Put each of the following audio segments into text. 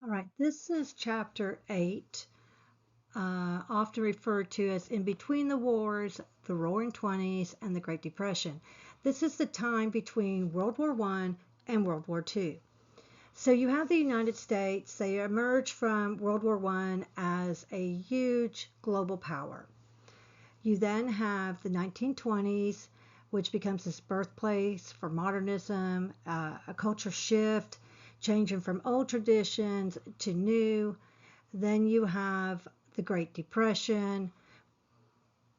All right, this is chapter 8, often referred to as In Between the Wars, the Roaring Twenties, and the Great Depression. This is the time between World War I and World War II. So you have the United States. They emerge from World War I as a huge global power. You then have the 1920s, which becomes this birthplace for modernism, a culture shift, changing from old traditions to new. Then you have the Great Depression,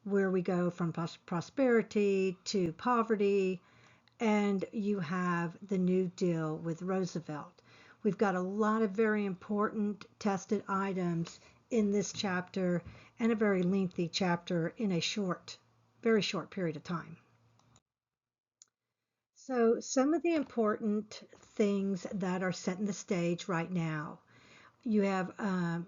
where we go from prosperity to poverty, and you have the New Deal with Roosevelt. We've got a lot of very important tested items in this chapter and a very lengthy chapter in a very short period of time. So some of the important things that are setting the stage right now. You have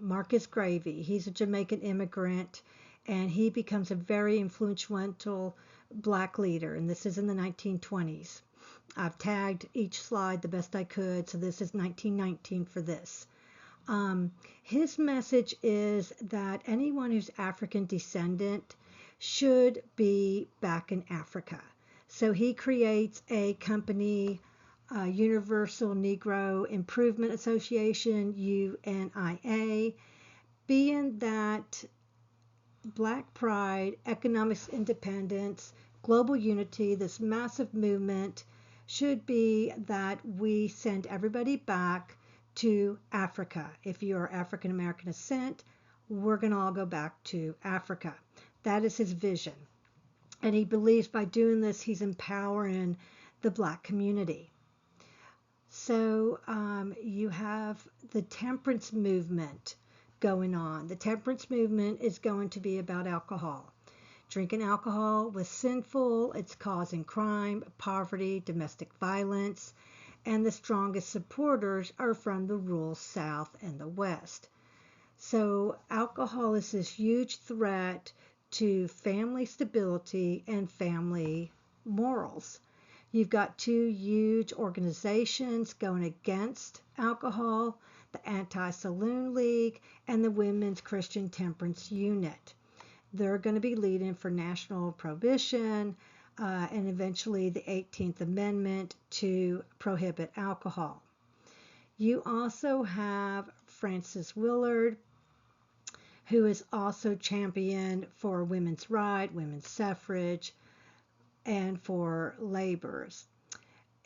Marcus Garvey. He's a Jamaican immigrant, and he becomes a very influential black leader, and this is in the 1920s. I've tagged each slide the best I could, so this is 1919 for this. His message is that anyone who's African descendant should be back in Africa. So he creates a company, Universal Negro Improvement Association, UNIA, being that Black pride, economic independence, global unity, this massive movement should be that we send everybody back to Africa. If you're African American descent, we're going to all go back to Africa. That is his vision. And he believes by doing this, he's empowering the Black community. So you have the temperance movement going on. The temperance movement is going to be about alcohol. Drinking alcohol was sinful. It's causing crime, poverty, domestic violence, and the strongest supporters are from the rural South and the West. So alcohol is this huge threat to family stability and family morals. You've got two huge organizations going against alcohol, the Anti-Saloon League and the Women's Christian Temperance Unit. They're going to be leading for national prohibition and eventually the 18th Amendment to prohibit alcohol. You also have Frances Willard, who is also championed for women's rights, women's suffrage, and for laborers.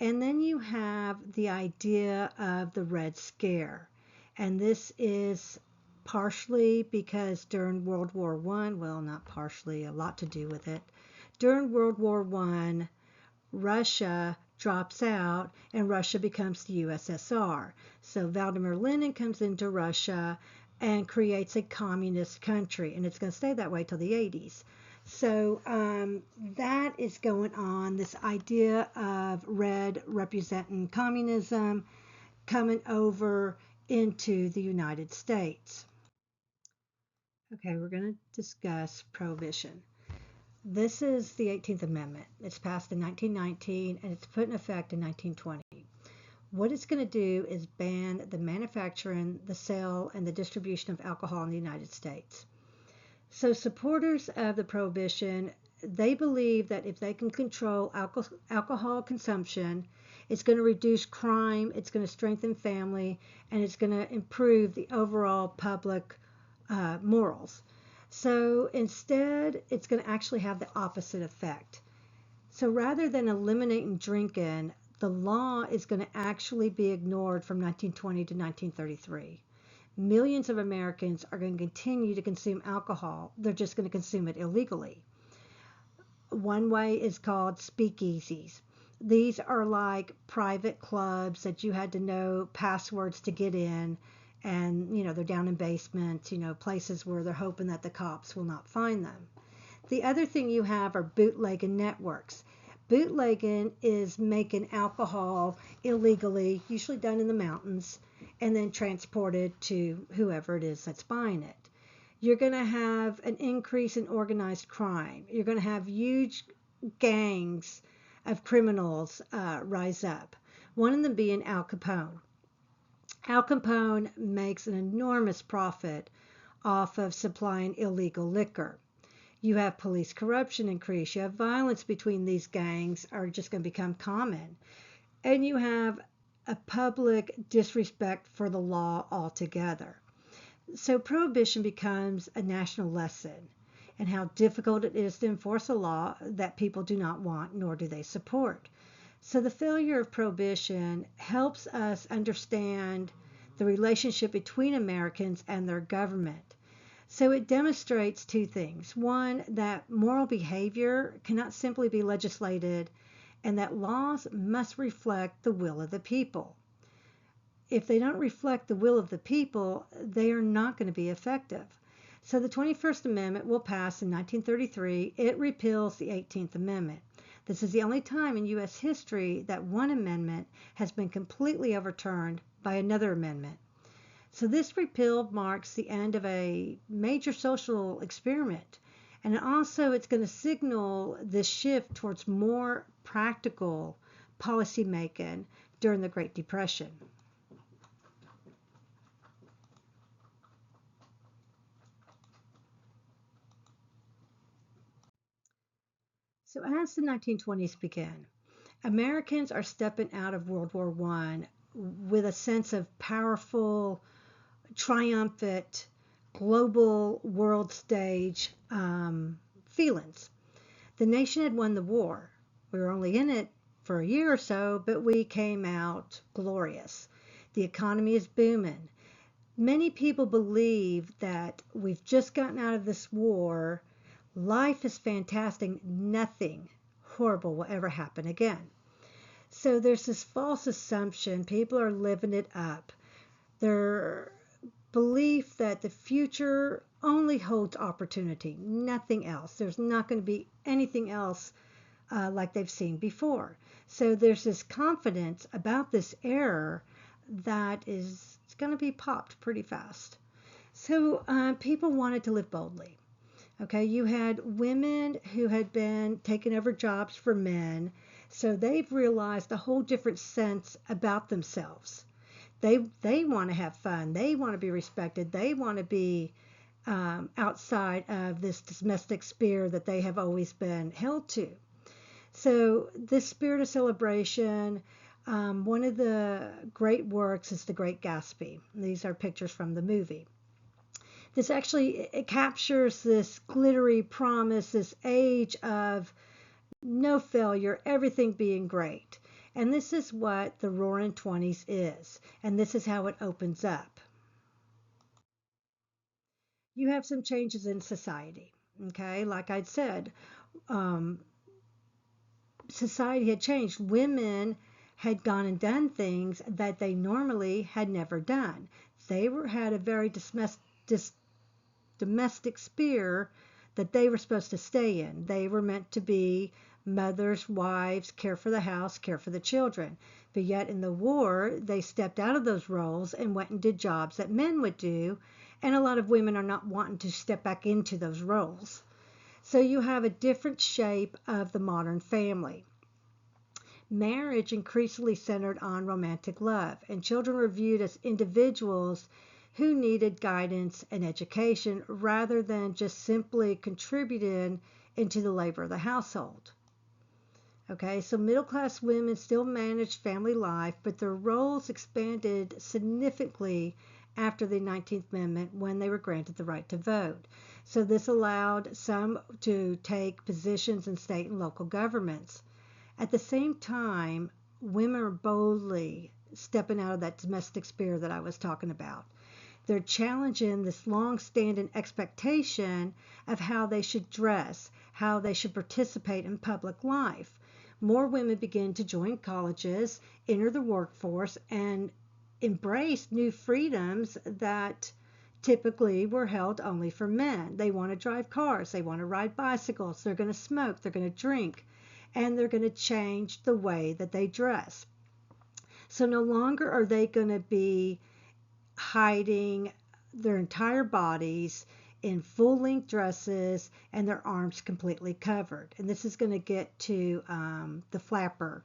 And then you have the idea of the Red Scare. And this is partially because during World War I, well, not partially, a lot to do with it. During World War I, Russia drops out and Russia becomes the USSR. So Vladimir Lenin comes into Russia and creates a communist country, and it's going to stay that way till the 80s. So that is going on, this idea of red representing communism coming over into the United States. Okay, we're going to discuss prohibition. This is the 18th Amendment. It's passed in 1919 and it's put in effect in 1920. What it's going to do is ban the manufacturing, the sale, and the distribution of alcohol in the United States. So supporters of the prohibition, they believe that if they can control alcohol consumption, it's going to reduce crime, it's going to strengthen family, and it's going to improve the overall public morals. So instead, it's going to actually have the opposite effect. So rather than eliminating drinking, the law is going to actually be ignored from 1920 to 1933. Millions of Americans are going to continue to consume alcohol. They're just going to consume it illegally. One way is called speakeasies. These are like private clubs that you had to know passwords to get in, and they're down in basements, places where they're hoping that the cops will not find them. The other thing you have are bootlegging networks. Bootlegging is making alcohol illegally, usually done in the mountains, and then transported to whoever it is that's buying it. You're going to have an increase in organized crime. You're going to have huge gangs of criminals rise up, one of them being Al Capone. Al Capone makes an enormous profit off of supplying illegal liquor. You have police corruption increase. You have violence between these gangs are just going to become common. And you have a public disrespect for the law altogether. So prohibition becomes a national lesson and how difficult it is to enforce a law that people do not want nor do they support. So the failure of prohibition helps us understand the relationship between Americans and their government. So it demonstrates two things. One, that moral behavior cannot simply be legislated, and that laws must reflect the will of the people. If they don't reflect the will of the people, they are not going to be effective. So the 21st Amendment will pass in 1933. It repeals the 18th Amendment. This is the only time in U.S. history that one amendment has been completely overturned by another amendment. So this repeal marks the end of a major social experiment. And also it's going to signal this shift towards more practical policy making during the Great Depression. So as the 1920s begin, Americans are stepping out of World War I with a sense of powerful, triumphant, global world stage feelings. The nation had won the war. We were only in it for a year or so, but we came out glorious. The economy is booming. Many people believe that we've just gotten out of this war. Life is fantastic. Nothing horrible will ever happen again. So there's this false assumption. People are living it up. Their belief that the future only holds opportunity, nothing else. There's not going to be anything else like they've seen before. So there's this confidence about this error that is going to be popped pretty fast. So people wanted to live boldly. Okay, you had women who had been taking over jobs for men, so they've realized a whole different sense about themselves. They want to have fun. They want to be respected. They want to be outside of this domestic sphere that they have always been held to. So this spirit of celebration, one of the great works is The Great Gatsby. These are pictures from the movie. This actually it captures this glittery promise, this age of no failure, everything being great. And this is what the Roaring Twenties is. And this is how it opens up. You have some changes in society. Okay, like I'd said, um, society had changed. Women had gone and done things that they normally had never done. They had a very domestic sphere that they were supposed to stay in. They were meant to be mothers, wives, care for the house, care for the children. But yet in the war, they stepped out of those roles and went and did jobs that men would do. And a lot of women are not wanting to step back into those roles. So you have a different shape of the modern family. Marriage increasingly centered on romantic love, and children were viewed as individuals who needed guidance and education rather than just simply contributing into the labor of the household. Okay, so middle class women still managed family life, but their roles expanded significantly after the 19th Amendment when they were granted the right to vote. So this allowed some to take positions in state and local governments. At the same time, women are boldly stepping out of that domestic sphere that I was talking about. They're challenging this long-standing expectation of how they should dress, how they should participate in public life. More women begin to join colleges, enter the workforce, and embrace new freedoms that typically were held only for men. They want to drive cars, they want to ride bicycles, they're going to smoke, they're going to drink, and they're going to change the way that they dress. So no longer are they going to be hiding their entire bodies in full-length dresses and their arms completely covered. And this is going to get to the flapper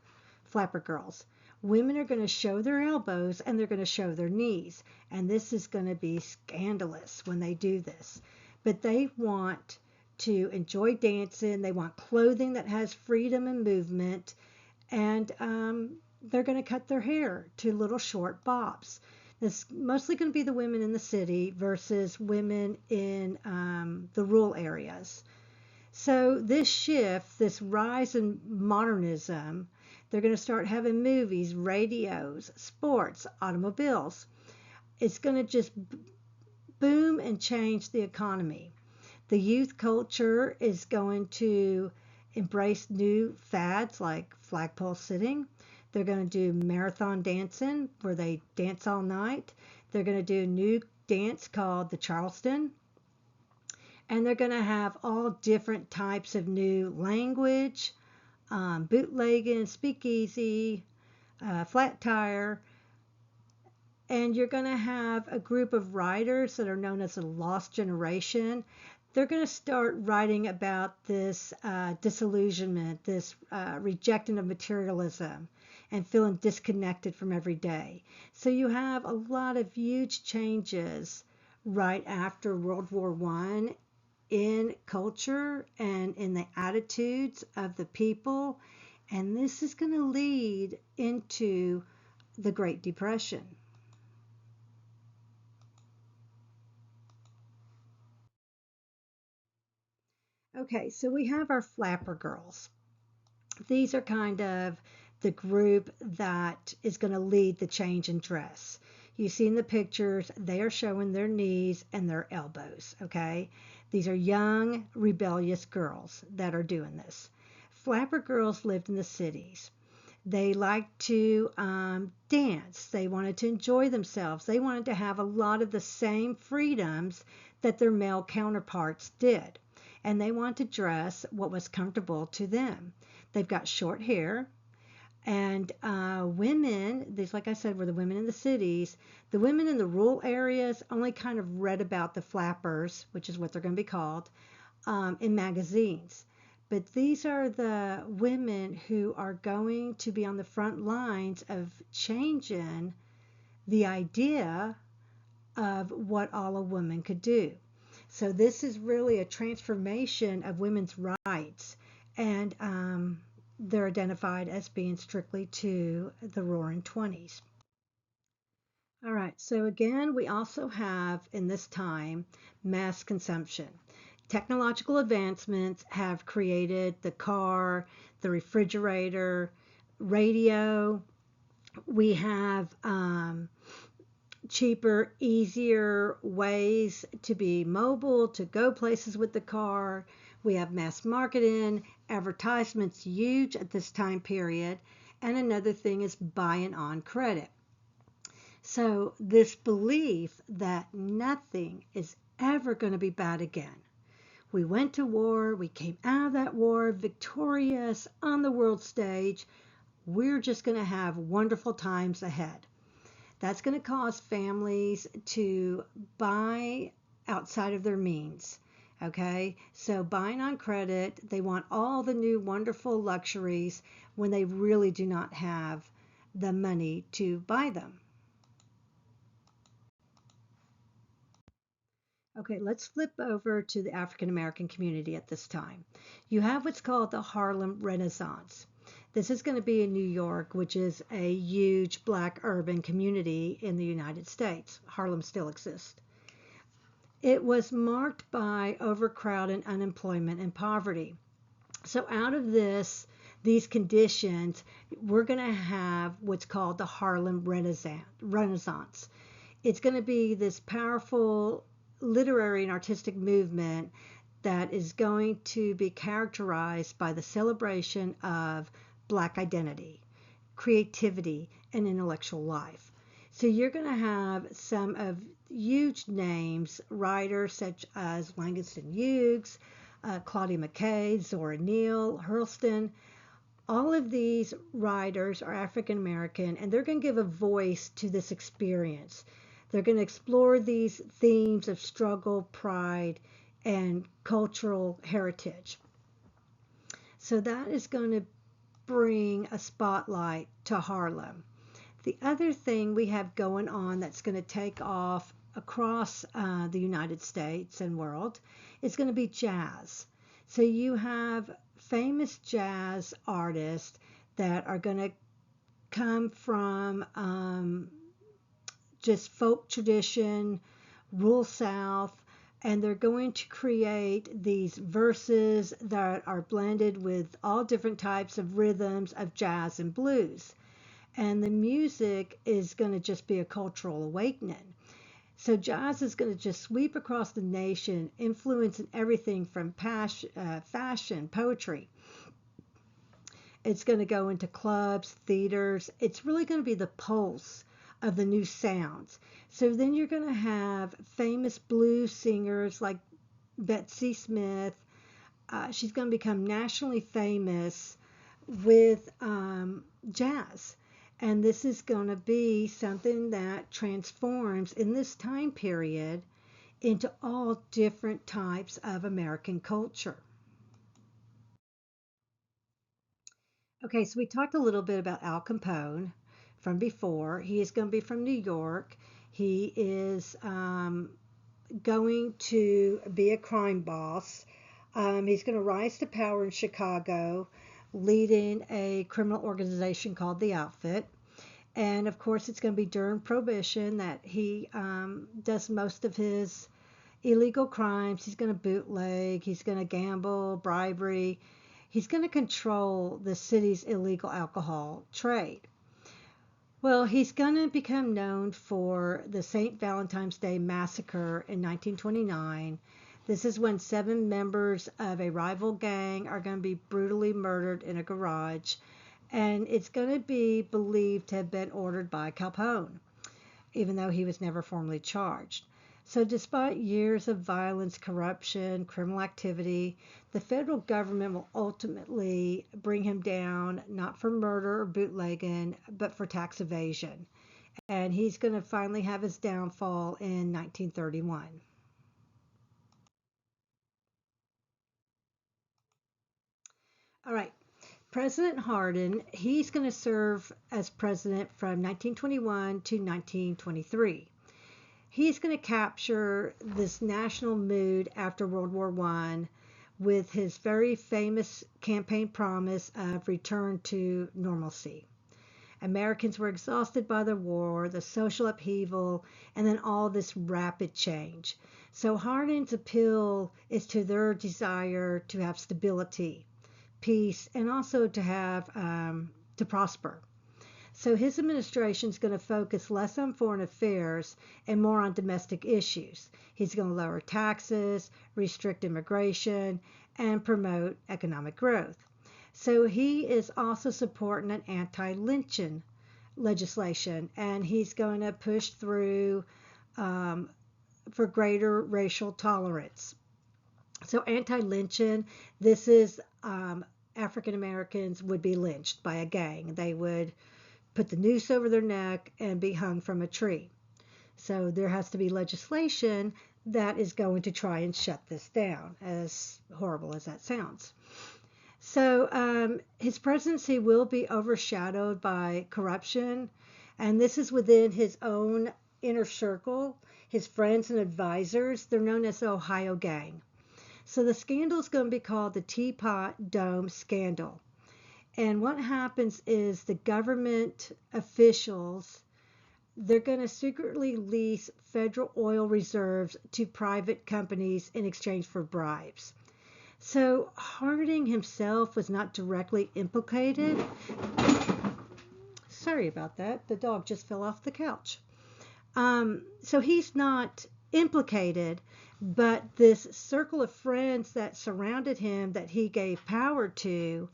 girls. Women are going to show their elbows and they're going to show their knees. And this is going to be scandalous when they do this. But they want to enjoy dancing. They want clothing that has freedom and movement. And they're going to cut their hair to little short bobs. It's mostly going to be the women in the city versus women in the rural areas. So this shift, this rise in modernism, they're going to start having movies, radios, sports, automobiles. It's going to just boom and change the economy. The youth culture is going to embrace new fads like flagpole sitting. They're going to do marathon dancing where they dance all night. They're going to do a new dance called the Charleston. And they're going to have all different types of new language, bootlegging, speakeasy, flat tire. And you're going to have a group of writers that are known as the Lost Generation. They're going to start writing about this disillusionment, this rejecting of materialism, and feeling disconnected from every day. So you have a lot of huge changes right after World War I in culture and in the attitudes of the people. And this is going to lead into the Great Depression. Okay, so we have our flapper girls. These are kind of the group that is going to lead the change in dress. You see in the pictures, they are showing their knees and their elbows, okay? These are young, rebellious girls that are doing this. Flapper girls lived in the cities. They liked to dance. They wanted to enjoy themselves. They wanted to have a lot of the same freedoms that their male counterparts did. And they wanted to dress what was comfortable to them. They've got short hair. And women, these, like I said, were the women in the cities. The women in the rural areas only kind of read about the flappers, which is what they're going to be called, in magazines. But these are the women who are going to be on the front lines of changing the idea of what all a woman could do. So this is really a transformation of women's rights, and they're identified as being strictly to the Roaring Twenties. All right, so again, we also have in this time mass consumption. Technological advancements have created the car, the refrigerator, radio. We have cheaper, easier ways to be mobile, to go places with the car. We have mass marketing, advertisements huge at this time period. And another thing is buying on credit. So this belief that nothing is ever going to be bad again. We went to war, we came out of that war victorious on the world stage. We're just going to have wonderful times ahead. That's going to cause families to buy outside of their means. Okay, so buying on credit, they want all the new wonderful luxuries when they really do not have the money to buy them. Okay, let's flip over to the African American community at this time. You have what's called the Harlem Renaissance. This is going to be in New York, which is a huge black urban community in the United States. Harlem still exists. It was marked by overcrowding, unemployment, and poverty. So out of these conditions, we're going to have what's called the Harlem Renaissance. It's going to be this powerful literary and artistic movement that is going to be characterized by the celebration of Black identity, creativity, and intellectual life. So you're going to have some of huge names, writers such as Langston Hughes, Claudia McKay, Zora Neale, Hurston. All of these writers are African American, and they're going to give a voice to this experience. They're going to explore these themes of struggle, pride, and cultural heritage. So that is going to bring a spotlight to Harlem. The other thing we have going on that's going to take off across the United States and world is going to be jazz. So you have famous jazz artists that are going to come from just folk tradition, rural South, and they're going to create these verses that are blended with all different types of rhythms of jazz and blues. And the music is going to just be a cultural awakening. So jazz is going to just sweep across the nation, influencing everything from fashion, poetry. It's going to go into clubs, theaters. It's really going to be the pulse of the new sounds. So then you're going to have famous blues singers like Betsy Smith. She's going to become nationally famous with jazz. And this is going to be something that transforms in this time period into all different types of American culture. Okay, so we talked a little bit about Al Capone from before. He is going to be from New York. He is going to be a crime boss. He's going to rise to power in Chicago, leading a criminal organization called the Outfit. And of course, it's going to be during Prohibition that he does most of his illegal crimes. He's going to bootleg, he's going to gamble, bribery. He's going to control the city's illegal alcohol trade. Well, he's going to become known for the St. Valentine's Day Massacre in 1929. This is when 7 members of a rival gang are going to be brutally murdered in a garage, and it's going to be believed to have been ordered by Capone, even though he was never formally charged. So despite years of violence, corruption, criminal activity, the federal government will ultimately bring him down, not for murder or bootlegging, but for tax evasion. And he's going to finally have his downfall in 1931. All right, President Hardin, he's going to serve as president from 1921 to 1923. He's going to capture this national mood after World War I with his very famous campaign promise of return to normalcy. Americans were exhausted by the war, the social upheaval, and then all this rapid change. So Hardin's appeal is to their desire to have stability, peace, and also to prosper. So his administration is going to focus less on foreign affairs and more on domestic issues. He's going to lower taxes, restrict immigration, and promote economic growth. So he is also supporting an anti-lynching legislation, and he's going to push through for greater racial tolerance. So anti-lynching, this is African Americans would be lynched by a gang. They would put the noose over their neck and be hung from a tree. So there has to be legislation that is going to try and shut this down, as horrible as that sounds. So his presidency will be overshadowed by corruption, and this is within his own inner circle, his friends and advisors. They're known as the Ohio Gang. So the scandal is going to be called the Teapot Dome Scandal. And what happens is the government officials, they're going to secretly lease federal oil reserves to private companies in exchange for bribes. So Harding himself was not directly implicated. Sorry about that. The dog just fell off the couch. So he's not implicated, but this circle of friends that surrounded him that he gave power to,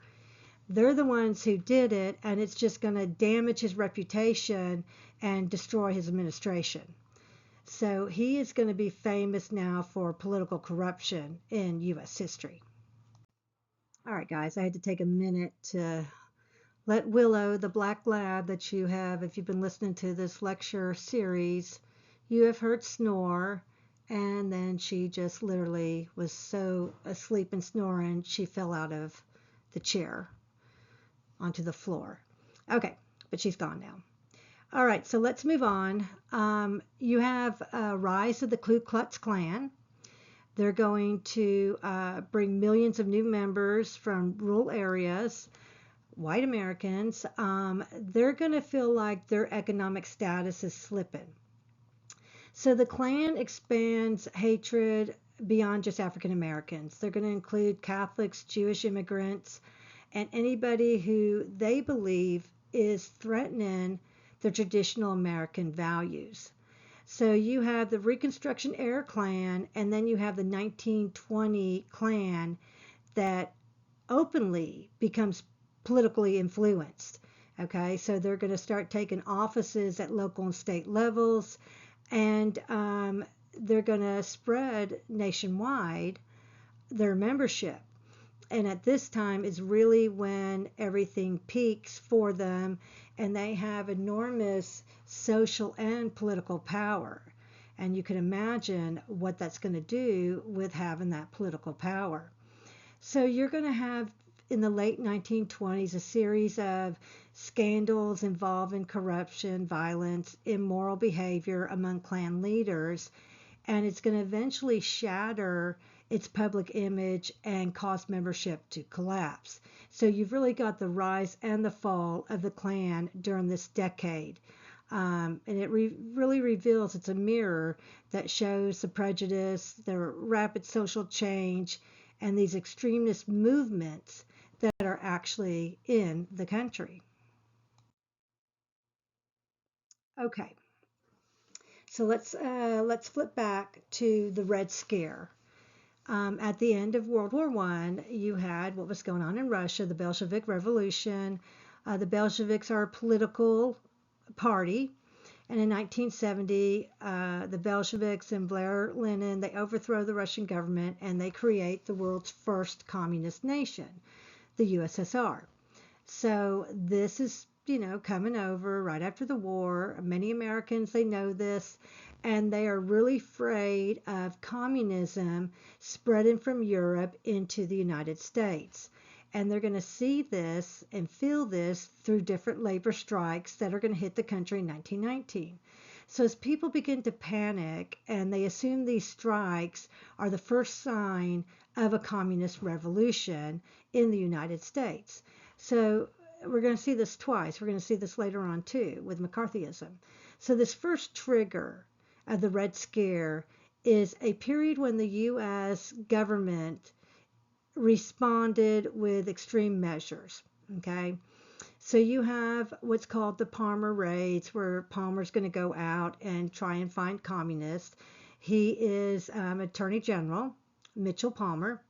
they're the ones who did it, and it's just going to damage his reputation and destroy his administration. So he is going to be famous now for political corruption in U.S. history. All right, guys, I had to take a minute to let Willow, the black lab that you have, if you've been listening to this lecture series, you have heard snore, and then she just literally was so asleep and snoring, she fell out of the chair onto the floor. Okay, but she's gone now. All right, so let's move on. You have a rise of the Ku Klux Klan. They're going to bring millions of new members from rural areas, white Americans. They're going to feel like their economic status is slipping. So the Klan expands hatred beyond just African Americans. They're going to include Catholics, Jewish immigrants, and anybody who they believe is threatening their traditional American values. So you have the Reconstruction era Klan, and then you have the 1920 Klan that openly becomes politically influenced. Okay, so they're going to start taking offices at local and state levels, and they're going to spread nationwide their membership. And at this time is really when everything peaks for them, and they have enormous social and political power. And you can imagine what that's going to do with having that political power. So you're going to have in the late 1920s a series of scandals involving corruption, violence, immoral behavior among Klan leaders, and it's going to eventually shatter its public image and cause membership to collapse. So you've really got the rise and the fall of the Klan during this decade. And it really reveals it's a mirror that shows the prejudice, the rapid social change, and these extremist movements that are actually in the country. Okay, so let's flip back to the Red Scare. At the end of World War I, you had what was going on in Russia, the Bolshevik Revolution. The Bolsheviks are a political party. And in 1970, the Bolsheviks and Vladimir Lenin, they overthrow the Russian government and they create the world's first communist nation, the USSR. So this is, coming over right after the war. Many Americans, they know this, and they are really afraid of communism spreading from Europe into the United States. And they're going to see this and feel this through different labor strikes that are going to hit the country in 1919. So as people begin to panic and they assume these strikes are the first sign of a communist revolution in the United States. So we're going to see this twice. We're going to see this later on too with McCarthyism. So this first trigger of the Red Scare is a period when the U.S. government responded with extreme measures. Okay, so you have what's called the Palmer raids, where Palmer's going to go out and try and find communists. He is Attorney General Mitchell Palmer.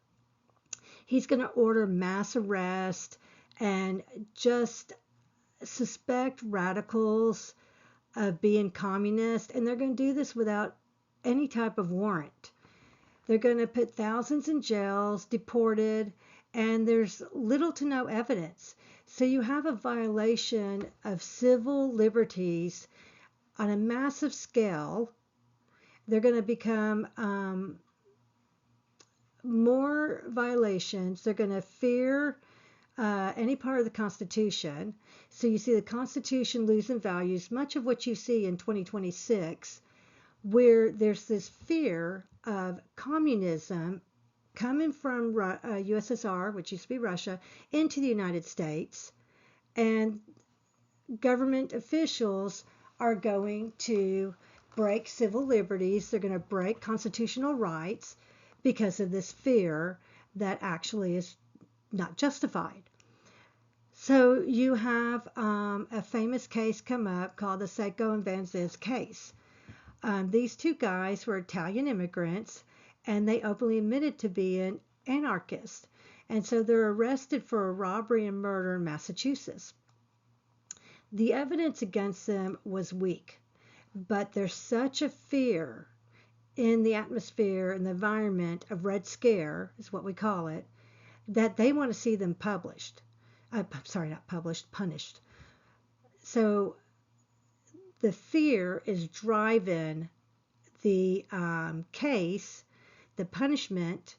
He's going to order mass arrest and just suspect radicals of being communist, and they're going to do this without any type of warrant. They're going to put thousands in jails, deported, and there's little to no evidence. So you have a violation of civil liberties on a massive scale. They're going to become more violations. They're going to fear any part of the Constitution. So you see the Constitution losing values, much of what you see in 2026, where there's this fear of communism coming from USSR, which used to be Russia, into the United States, and government officials are going to break civil liberties. They're going to break constitutional rights because of this fear that actually is not justified. So you have a famous case come up called the Seiko and Vanzis case. These two guys were Italian immigrants, and they openly admitted to being anarchists. And so they're arrested for a robbery and murder in Massachusetts. The evidence against them was weak, but there's such a fear in the atmosphere and the environment of Red Scare, is what we call it, that they want to see them published. Not published, punished. So the fear is driving the case, the punishment,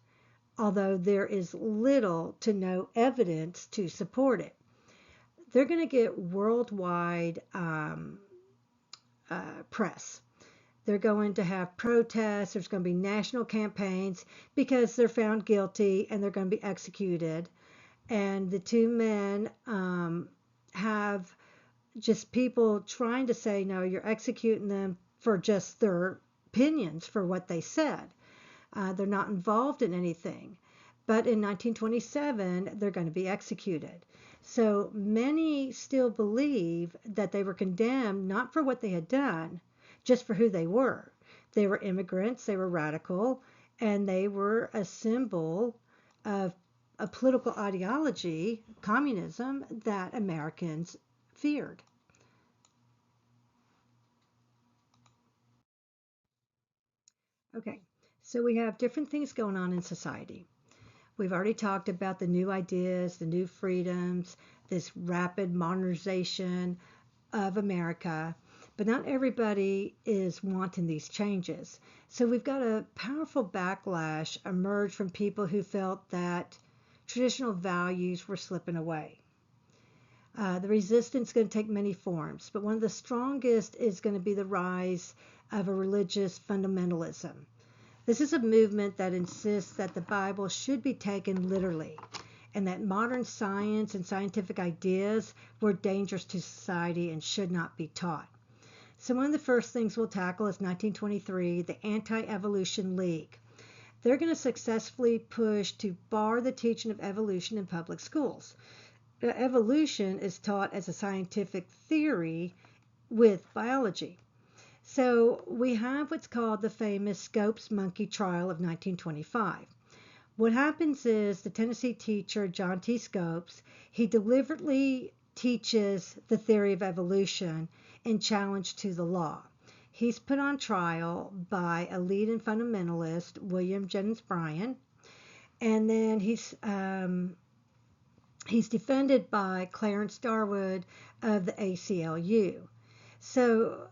although there is little to no evidence to support it. They're going to get worldwide press. They're going to have protests. There's going to be national campaigns because they're found guilty and they're going to be executed. And the two men have just people trying to say, no, you're executing them for just their opinions, for what they said. They're not involved in anything. But in 1927, they're going to be executed. So many still believe that they were condemned not for what they had done, just for who they were. They were immigrants, they were radical, and they were a symbol of a political ideology, communism, that Americans feared. Okay, so we have different things going on in society. We've already talked about the new ideas, the new freedoms, this rapid modernization of America, but not everybody is wanting these changes. So we've got a powerful backlash emerge from people who felt that traditional values were slipping away. The resistance is going to take many forms, but one of the strongest is going to be the rise of a religious fundamentalism. This is a movement that insists that the Bible should be taken literally and that modern science and scientific ideas were dangerous to society and should not be taught. So one of the first things we'll tackle is 1923, the Anti-Evolution League. They're going to successfully push to bar the teaching of evolution in public schools. Evolution is taught as a scientific theory with biology. So we have what's called the famous Scopes monkey trial of 1925. What happens is the Tennessee teacher, John T. Scopes, he deliberately teaches the theory of evolution in challenge to the law. He's put on trial by a leading fundamentalist, William Jennings Bryan, and then he's defended by Clarence Darwood of the ACLU. So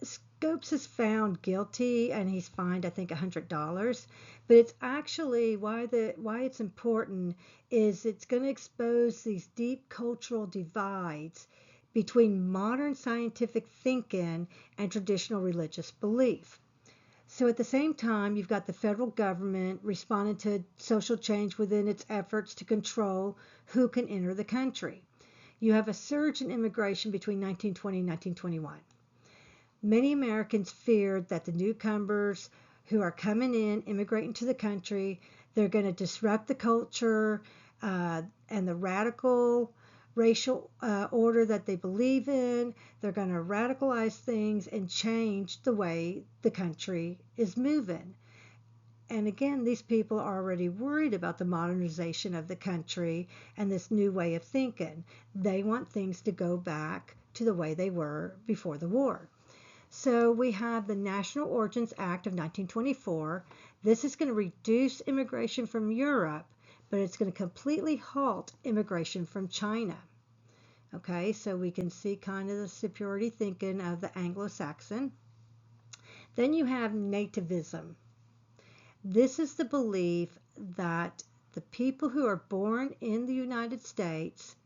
Scopes is found guilty and he's fined, I think, $100. But it's actually why it's important is it's going to expose these deep cultural divides between modern scientific thinking and traditional religious belief. So at the same time, you've got the federal government responding to social change within its efforts to control who can enter the country. You have a surge in immigration between 1920 and 1921. Many Americans feared that the newcomers who are coming in, immigrating to the country, they're going to disrupt the culture and the radical racial order that they believe in. They're going to radicalize things and change the way the country is moving. And again, these people are already worried about the modernization of the country and this new way of thinking. They want things to go back to the way they were before the war. So we have the National Origins Act of 1924. This is going to reduce immigration from Europe, but it's going to completely halt immigration from China. Okay, so we can see kind of the superiority thinking of the Anglo-Saxon. Then you have nativism. This is the belief that the people who are born in the United States,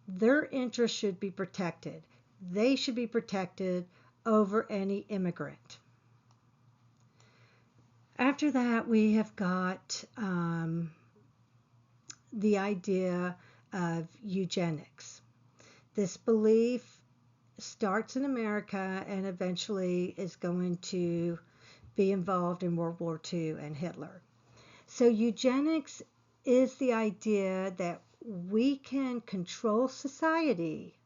their interests should be protected. They should be protected over any immigrant. After that, we have got the idea of eugenics. This belief starts in America and eventually is going to be involved in World War II and Hitler. So eugenics is the idea that we can control society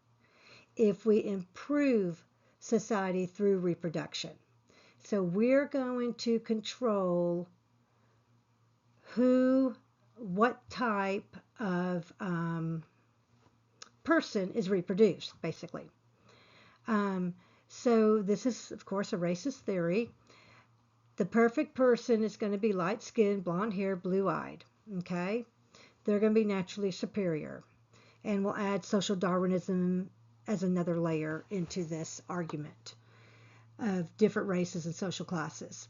if we improve society through reproduction. So we're going to control what type of person is reproduced, basically. So this is, of course, a racist theory. The perfect person is going to be light-skinned, blonde hair, blue-eyed. Okay? They're going to be naturally superior. And we'll add social Darwinism as another layer into this argument of different races and social classes.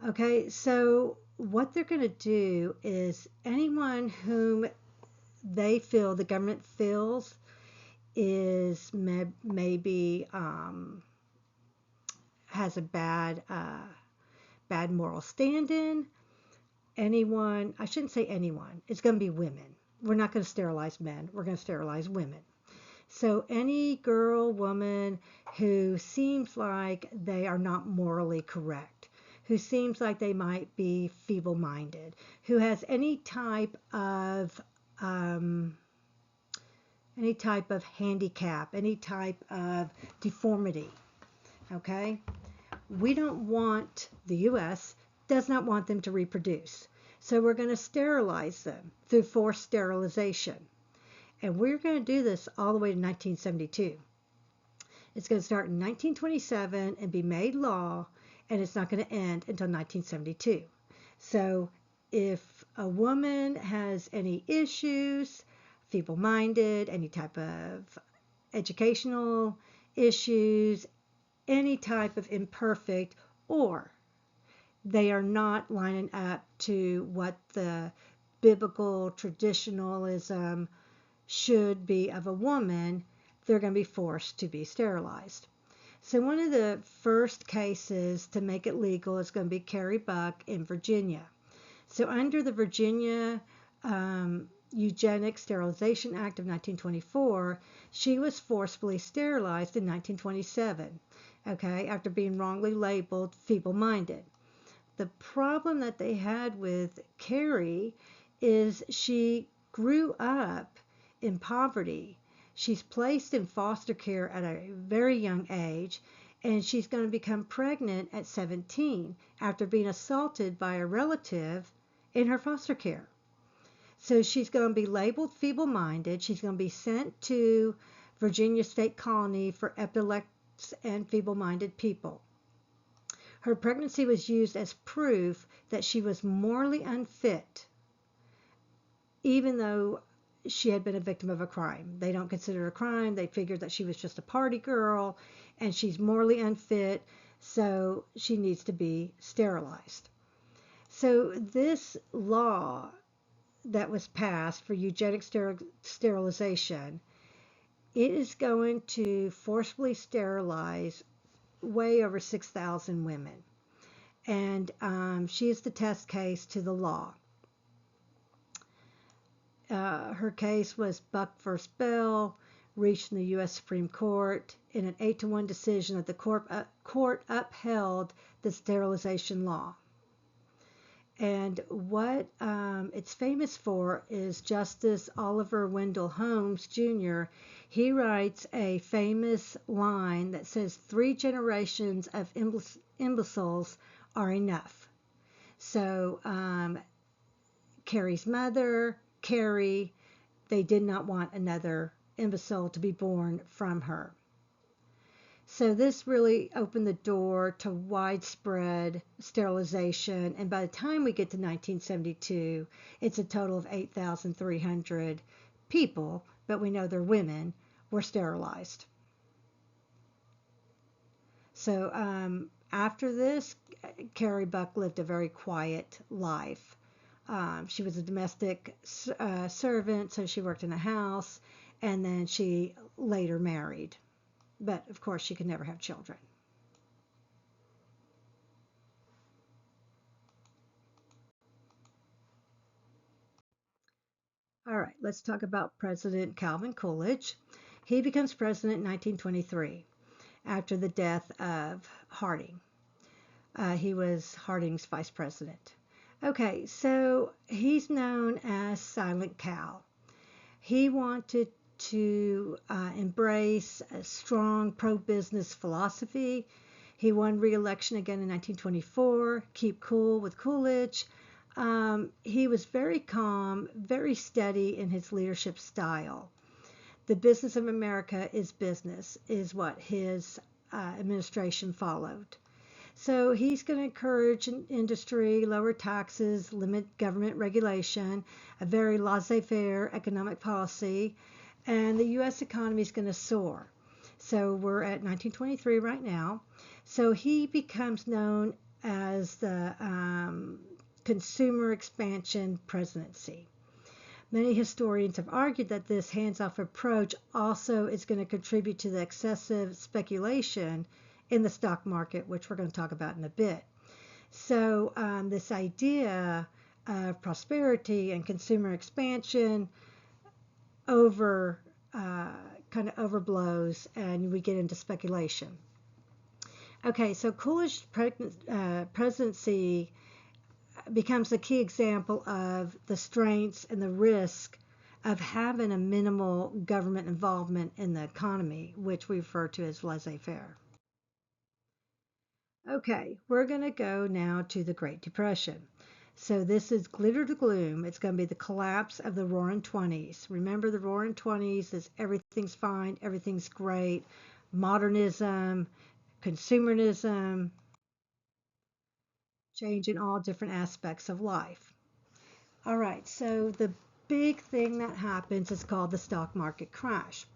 Okay, so what they're going to do is anyone whom they feel, the government feels, is maybe has a bad moral standing. Anyone, I shouldn't say anyone, it's going to be women. We're not going to sterilize men, we're going to sterilize women. So any girl, woman who seems like they are not morally correct, who seems like they might be feeble-minded, who has um, any type of handicap, any type of deformity, okay? We don't want, the U.S. does not want them to reproduce. So we're going to sterilize them through forced sterilization. And we're going to do this all the way to 1972. It's going to start in 1927 and be made law, and it's not going to end until 1972. So if a woman has any issues, feeble-minded, any type of educational issues, any type of imperfect, or they are not lining up to what the biblical traditionalism should be of a woman, they're going to be forced to be sterilized. So one of the first cases to make it legal is going to be Carrie Buck in Virginia. So under the Virginia Eugenic Sterilization Act of 1924, she was forcibly sterilized in 1927, okay, after being wrongly labeled feeble-minded. The problem that they had with Carrie is she grew up in poverty. She's placed in foster care at a very young age, and she's going to become pregnant at 17 after being assaulted by a relative in her foster care. So she's going to be labeled feeble-minded. She's going to be sent to Virginia State Colony for epileptics and feeble-minded people. Her pregnancy was used as proof that she was morally unfit, even though she had been a victim of a crime. They don't consider it a crime. They figured that she was just a party girl and she's morally unfit, so she needs to be sterilized. So this law that was passed for eugenic sterilization, it is going to forcibly sterilize way over 6,000 women. And she is the test case to the law. Her case was Buck v. Bell, reached in the U.S. Supreme Court in an 8-1 decision that the court upheld the sterilization law. And what it's famous for is Justice Oliver Wendell Holmes Jr. He writes a famous line that says, 3 generations of imbeciles are enough. So Carrie's mother, Carrie, they did not want another imbecile to be born from her. So this really opened the door to widespread sterilization, and by the time we get to 1972, it's a total of 8,300 people, but we know they're women, were sterilized. So after this, Carrie Buck lived a very quiet life. She was a domestic servant, so she worked in a house, and then she later married. But, of course, she could never have children. All right, let's talk about President Calvin Coolidge. He becomes president in 1923 after the death of Harding. He was Harding's vice president. Okay, so he's known as Silent Cal. He wanted to embrace a strong pro-business philosophy. He won re-election again in 1924, keep cool with Coolidge. He was very calm, very steady in his leadership style. The business of America is business, is what his administration followed. So he's going to encourage industry, lower taxes, limit government regulation, a very laissez-faire economic policy, and the U.S. economy is going to soar. So we're at 1923 right now. So he becomes known as the consumer expansion presidency. Many historians have argued that this hands-off approach also is going to contribute to the excessive speculation in the stock market, which we're going to talk about in a bit. So this idea of prosperity and consumer expansion over kind of overblows, and we get into speculation. Okay, so Coolidge's presidency becomes a key example of the strengths and the risk of having a minimal government involvement in the economy, which we refer to as laissez-faire. Okay, we're going to go now to the Great Depression. So this is glitter to gloom. It's going to be the collapse of the Roaring Twenties. Remember, the Roaring Twenties is everything's fine, everything's great, modernism, consumerism, change in all different aspects of life. All right, so the big thing that happens is called the stock market crash.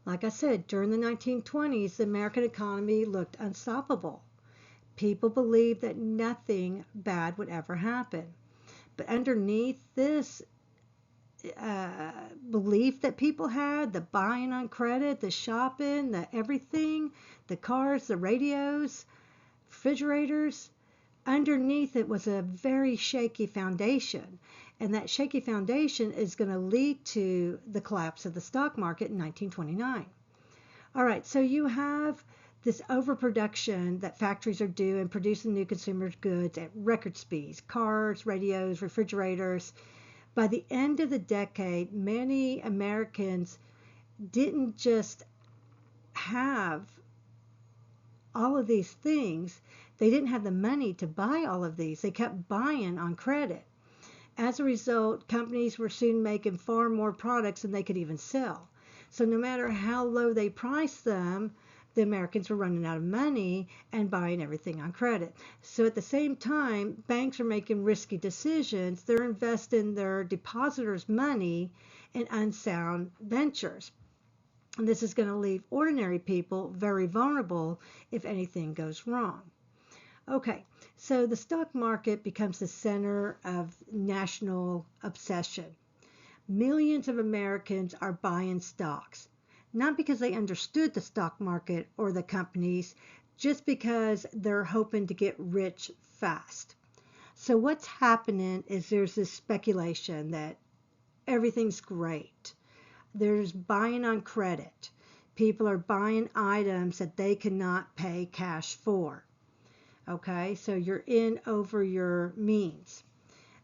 Like I said, during the 1920s, the American economy looked unstoppable. People believed that nothing bad would ever happen. But underneath this belief that people had, the buying on credit, the shopping, the everything, the cars, the radios, refrigerators, underneath it was a very shaky foundation. And that shaky foundation is going to lead to the collapse of the stock market in 1929. All right, so you have this overproduction that factories are doing, producing new consumer goods at record speeds, cars, radios, refrigerators. By the end of the decade, many Americans didn't just have all of these things. They didn't have the money to buy all of these. They kept buying on credit. As a result, companies were soon making far more products than they could even sell. So no matter how low they priced them, the Americans were running out of money and buying everything on credit. So at the same time, banks are making risky decisions. They're investing their depositors' money in unsound ventures. And this is going to leave ordinary people very vulnerable if anything goes wrong. Okay, so the stock market becomes the center of national obsession. Millions of Americans are buying stocks, not because they understood the stock market or the companies, just because they're hoping to get rich fast. So what's happening is there's this speculation that everything's great. There's buying on credit. People are buying items that they cannot pay cash for. Okay, so you're in over your means.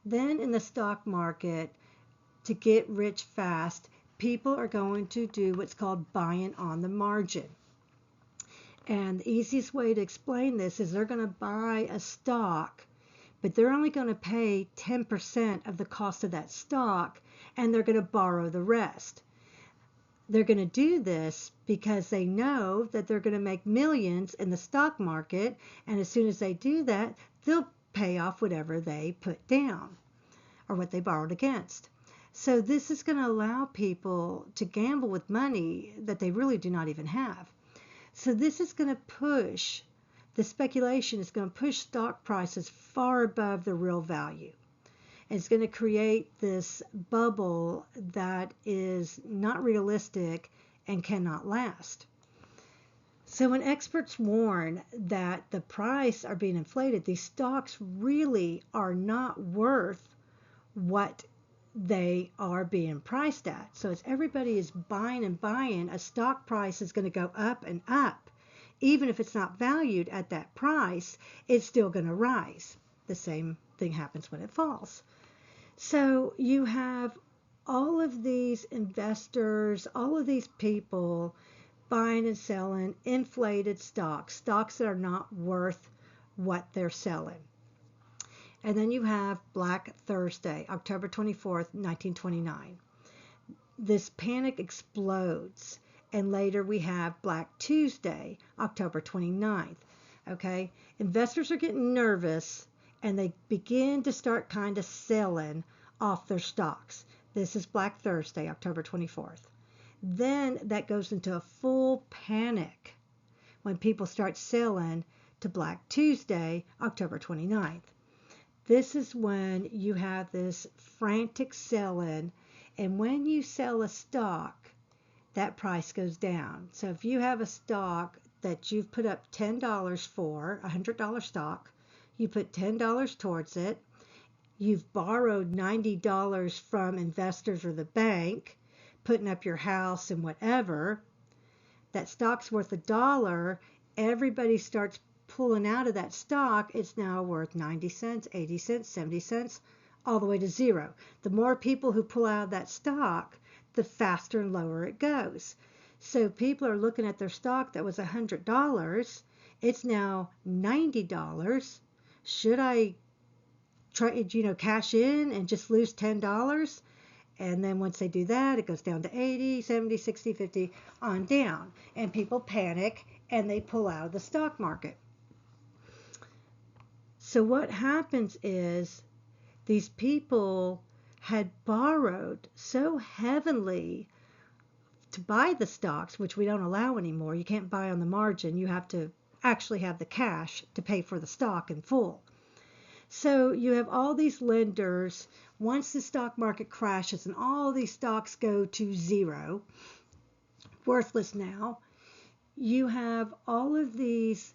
Then in the stock market, to get rich fast, people are going to do what's called buying on the margin. And the easiest way to explain this is they're going to buy a stock, but they're only going to pay 10% of the cost of that stock, and they're going to borrow the rest. They're going to do this because they know that they're going to make millions in the stock market, and as soon as they do that, they'll pay off whatever they put down or what they borrowed against. So this is going to allow people to gamble with money that they really do not even have. So this is going to push, the speculation is going to push stock prices far above the real value. It's going to create this bubble that is not realistic and cannot last. So when experts warn that the price are being inflated, these stocks really are not worth what they are being priced at. So as everybody is buying and buying, a stock price is going to go up and up. Even if it's not valued at that price, it's still going to rise. The same thing happens when it falls. So you have all of these investors, all of these people buying and selling inflated stocks, stocks that are not worth what they're selling. And then you have Black Thursday, October 24th, 1929. This panic explodes. And later we have Black Tuesday, October 29th. Okay, investors are getting nervous and they begin to start kind of selling off their stocks. This is Black Thursday, October 24th. Then that goes into a full panic when people start selling to Black Tuesday, October 29th. This is when you have this frantic selling, and when you sell a stock, that price goes down. So if you have a stock that you've put up $10 for, a $100 stock. You put $10 towards it. You've borrowed $90 from investors or the bank, putting up your house and whatever. That stock's worth $1. Everybody starts pulling out of that stock. It's now worth 90 cents, 80 cents, 70 cents, all the way to zero. The more people who pull out of that stock, the faster and lower it goes. So people are looking at their stock that was $100. It's now $90. Should I try, cash in and just lose $10? And then once they do that, it goes down to 80, 70, 60, 50, on down. And people panic and they pull out of the stock market. So what happens is these people had borrowed so heavily to buy the stocks, which we don't allow anymore. You can't buy on the margin. You have to actually have the cash to pay for the stock in full. So you have all these lenders. Once the stock market crashes and all these stocks go to zero, worthless now, you have all of these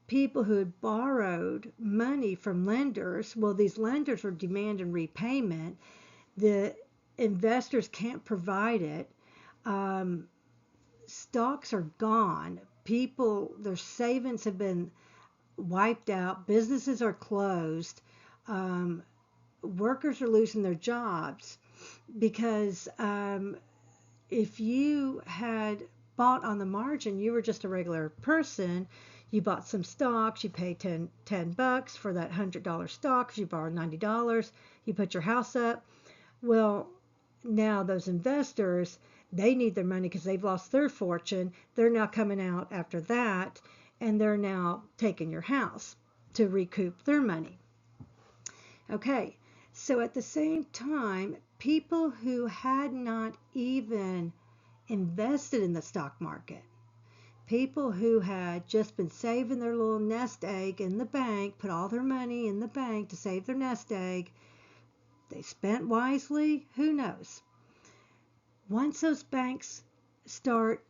people who had borrowed money from lenders. Well, these lenders are demanding repayment. The investors can't provide it. Stocks are gone. People, their savings have been wiped out. Businesses are closed. Workers are losing their jobs because if you had bought on the margin, you were just a regular person. You bought some stocks, you paid $10 for that $100 stock, you borrowed $90, you put your house up. Well, now those investors, they need their money because they've lost their fortune. They're now coming out after that, and they're now taking your house to recoup their money. Okay, so at the same time, people who had not even invested in the stock market, people who had just been saving their little nest egg in the bank, put all their money in the bank to save their nest egg, they spent wisely, who knows? Once those banks start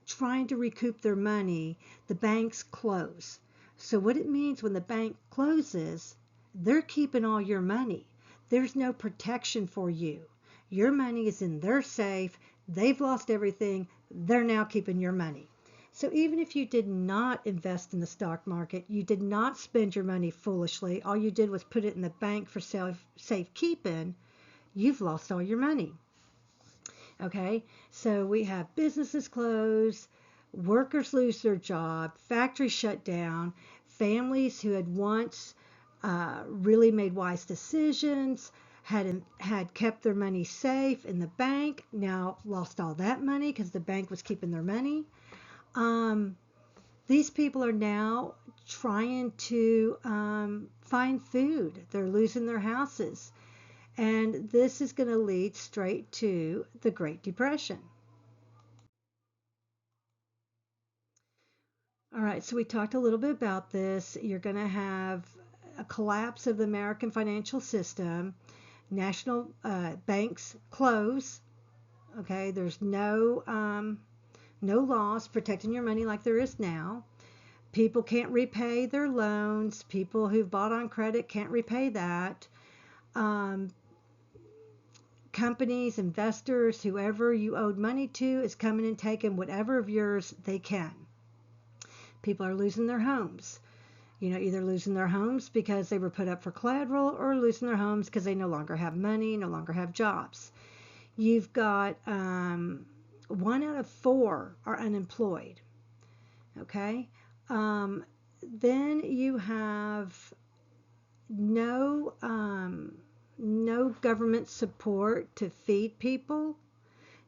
trying to recoup their money, the banks close. So what it means when the bank closes, they're keeping all your money. There's no protection for you. Your money is in their safe. They've lost everything. They're now keeping your money. So even if you did not invest in the stock market, you did not spend your money foolishly, all you did was put it in the bank for safekeeping, you've lost all your money. Okay, so we have businesses close, workers lose their job, factories shut down, families who had once really made wise decisions, had kept their money safe in the bank, now lost all that money because the bank was keeping their money. These people are now trying to find food. They're losing their houses. And this is going to lead straight to the Great Depression. All right, so we talked a little bit about this. You're going to have a collapse of the American financial system. National banks close. Okay, there's no laws protecting your money like there is now. People can't repay their loans. People who've bought on credit can't repay that. Companies, investors, whoever you owed money to is coming and taking whatever of yours they can. People are losing their homes. Either losing their homes because they were put up for collateral or losing their homes because they no longer have money, no longer have jobs. You've got 1 out of 4 are unemployed. Okay? Then you have no government support to feed people,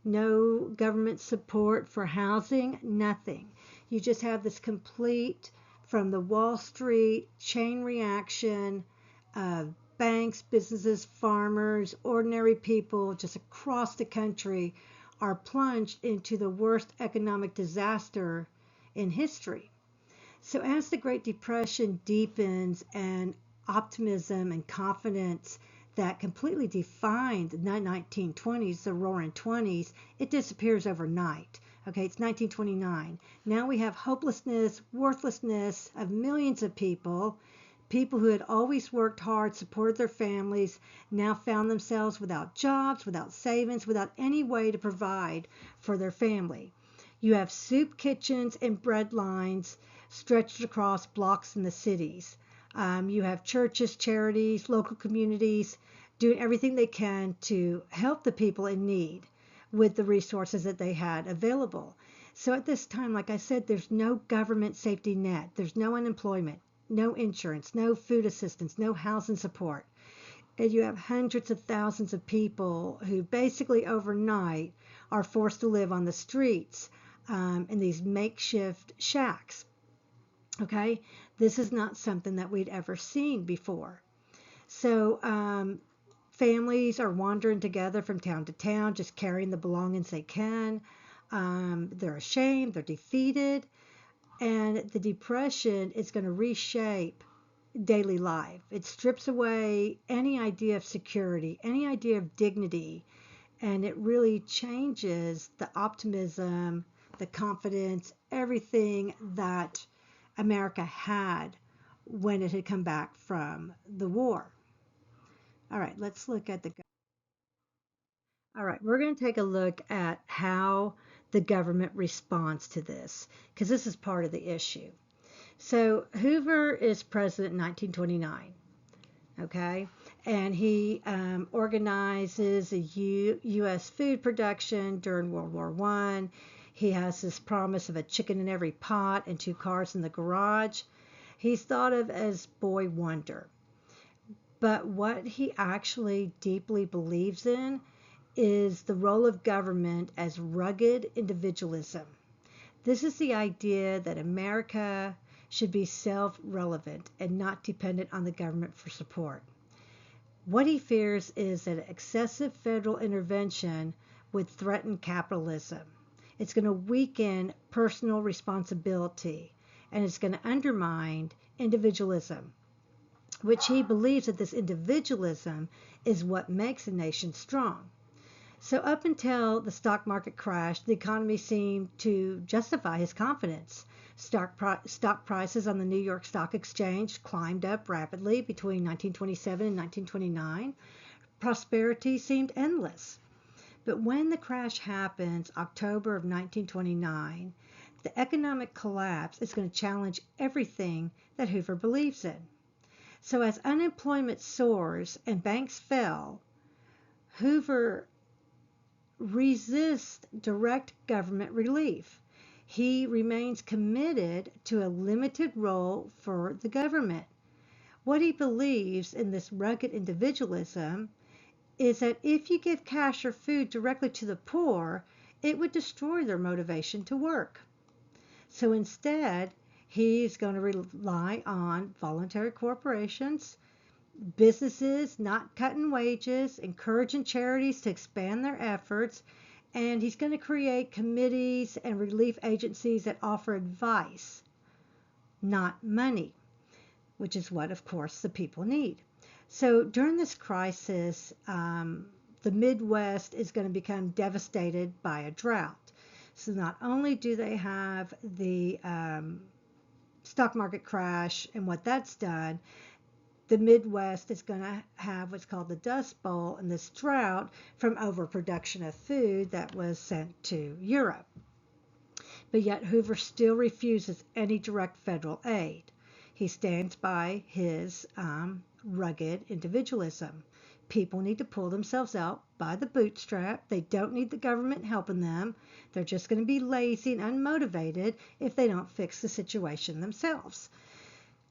no government support for housing, nothing. You just have this complete, from the Wall Street chain reaction of banks, businesses, farmers, ordinary people just across the country are plunged into the worst economic disaster in history. So as the Great Depression deepens and optimism and confidence that completely defined the 1920s, the Roaring '20s, it disappears overnight. Okay, it's 1929. Now we have hopelessness, worthlessness of millions of people. People who had always worked hard, supported their families, now found themselves without jobs, without savings, without any way to provide for their family. You have soup kitchens and bread lines stretched across blocks in the cities. You have churches, charities, local communities doing everything they can to help the people in need with the resources that they had available. So at this time, like I said, there's no government safety net, there's no unemployment, no insurance, no food assistance, no housing support. And you have hundreds of thousands of people who basically overnight are forced to live on the streets in these makeshift shacks. Okay, this is not something that we'd ever seen before. So families are wandering together from town to town, just carrying the belongings they can. They're ashamed, they're defeated, and the depression is going to reshape daily life. It strips away any idea of security, any idea of dignity, and it really changes the optimism, the confidence, everything that America had when it had come back from the war. All right, let's look at the. All right, we're going to take a look at how the government responds to this, because this is part of the issue. So Hoover is president in 1929, okay? And he organizes a U.S. food production during World War I. He has this promise of a chicken in every pot and two cars in the garage. He's thought of as boy wonder. But what he actually deeply believes in is the role of government as rugged individualism. This is the idea that America should be self-relevant and not dependent on the government for support. What he fears is that excessive federal intervention would threaten capitalism. It's going to weaken personal responsibility, and it's going to undermine individualism, which he believes that this individualism is what makes a nation strong. So up until the stock market crashed, the economy seemed to justify his confidence. Stock prices on the New York Stock Exchange climbed up rapidly between 1927 and 1929. Prosperity seemed endless. But when the crash happens, October of 1929, the economic collapse is going to challenge everything that Hoover believes in. So as unemployment soars and banks fell, Hoover resists direct government relief. He remains committed to a limited role for the government. What he believes in this rugged individualism is that if you give cash or food directly to the poor, it would destroy their motivation to work. So instead, he's going to rely on voluntary corporations, businesses not cutting wages, encouraging charities to expand their efforts, and he's going to create committees and relief agencies that offer advice, not money, which is what, of course, the people need. So during this crisis, the Midwest is going to become devastated by a drought. So not only do they have the stock market crash and what that's done, the Midwest is going to have what's called the Dust Bowl and this drought from overproduction of food that was sent to Europe. But yet Hoover still refuses any direct federal aid. He stands by his rugged individualism. People need to pull themselves out by the bootstrap. They don't need the government helping them. They're just going to be lazy and unmotivated if they don't fix the situation themselves.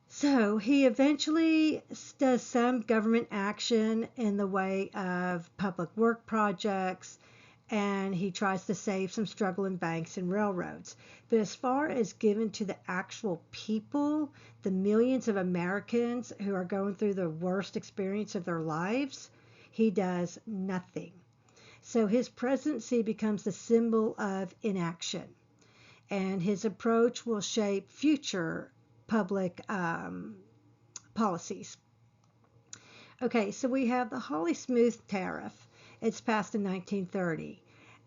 So he eventually does some government action in the way of public work projects, and he tries to save some struggling banks and railroads. But as far as given to the actual people, the millions of Americans who are going through the worst experience of their lives, he does nothing. So his presidency becomes the symbol of inaction, and his approach will shape future public policies. Okay, so we have the Holly Smooth tariff. It's passed in 1930.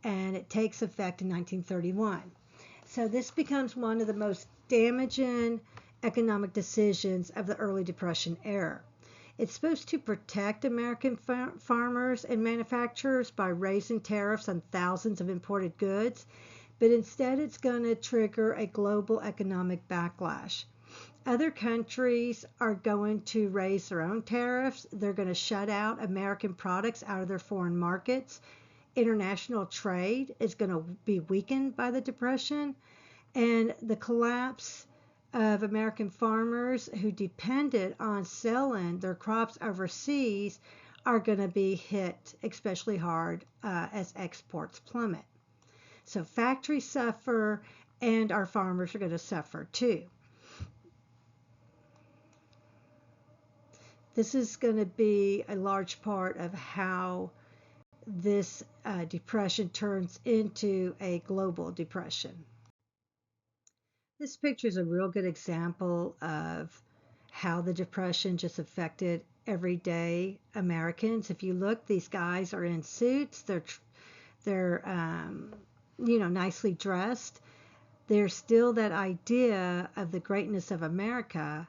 and it takes effect in 1931. So this becomes one of the most damaging economic decisions of the early Depression era. It's supposed to protect American farmers and manufacturers by raising tariffs on thousands of imported goods, but instead it's going to trigger a global economic backlash. Other countries are going to raise their own tariffs. They're going to shut out American products out of their foreign markets. International trade is going to be weakened by the Depression, and the collapse of American farmers who depended on selling their crops overseas are going to be hit especially hard as exports plummet. So factories suffer, and our farmers are going to suffer too. This is going to be a large part of how this depression turns into a global depression. This picture is a real good example of how the Depression just affected everyday Americans. If you look, these guys are in suits. They're nicely dressed. There's still that idea of the greatness of America,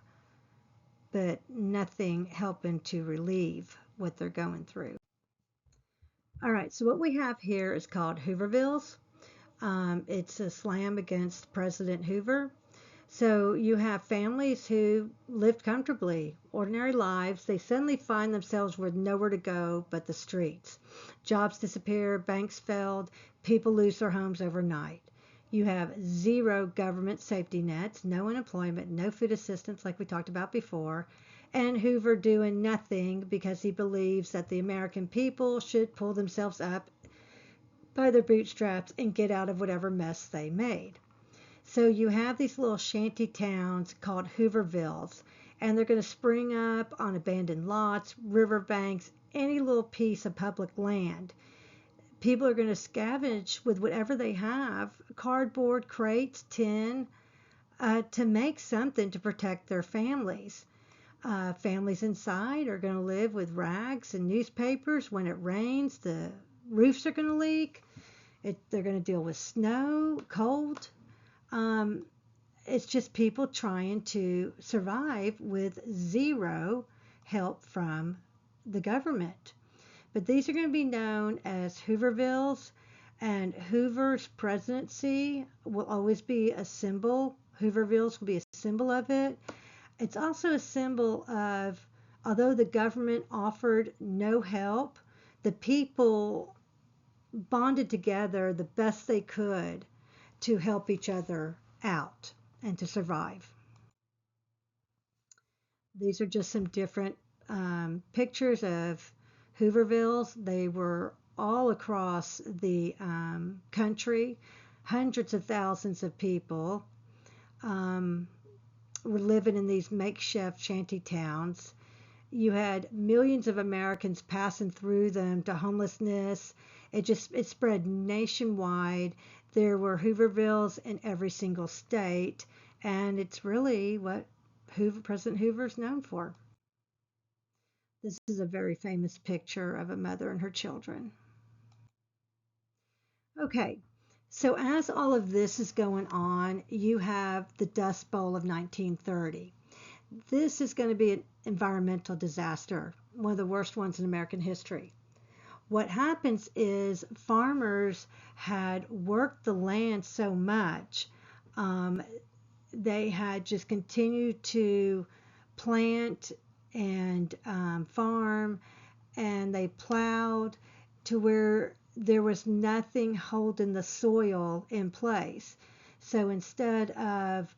but nothing helping to relieve what they're going through. All right, so what we have here is called Hoovervilles. It's a slam against President Hoover. So you have families who lived comfortably, ordinary lives. They suddenly find themselves with nowhere to go but the streets. Jobs disappear, banks failed, people lose their homes overnight. You have zero government safety nets, no unemployment, no food assistance like we talked about before, and Hoover doing nothing because he believes that the American people should pull themselves up by their bootstraps and get out of whatever mess they made. So you have these little shanty towns called Hoovervilles, and they're going to spring up on abandoned lots, riverbanks, any little piece of public land. People are going to scavenge with whatever they have, cardboard, crates, tin, to make something to protect their families. Families inside are going to live with rags and newspapers. When it rains, the roofs are going to leak. They're going to deal with snow, cold. It's just people trying to survive with zero help from the government. But these are going to be known as Hoovervilles, and Hoover's presidency will always be a symbol. Hoovervilles will be a symbol of it. It's also a symbol of, although the government offered no help, the people bonded together the best they could to help each other out and to survive. These are just some different pictures of Hoovervilles. They were all across the country. Hundreds of thousands of people were living in these makeshift shanty towns. You had millions of Americans passing through them to homelessness. It spread nationwide. There were Hoovervilles in every single state, and it's really what President Hoover's known for. This is a very famous picture of a mother and her children. Okay, so as all of this is going on, you have the Dust Bowl of 1930. This is going to be an environmental disaster, one of the worst ones in American history. What happens is farmers had worked the land so much, they had just continued to plant and farm, and they plowed to where there was nothing holding the soil in place. So instead of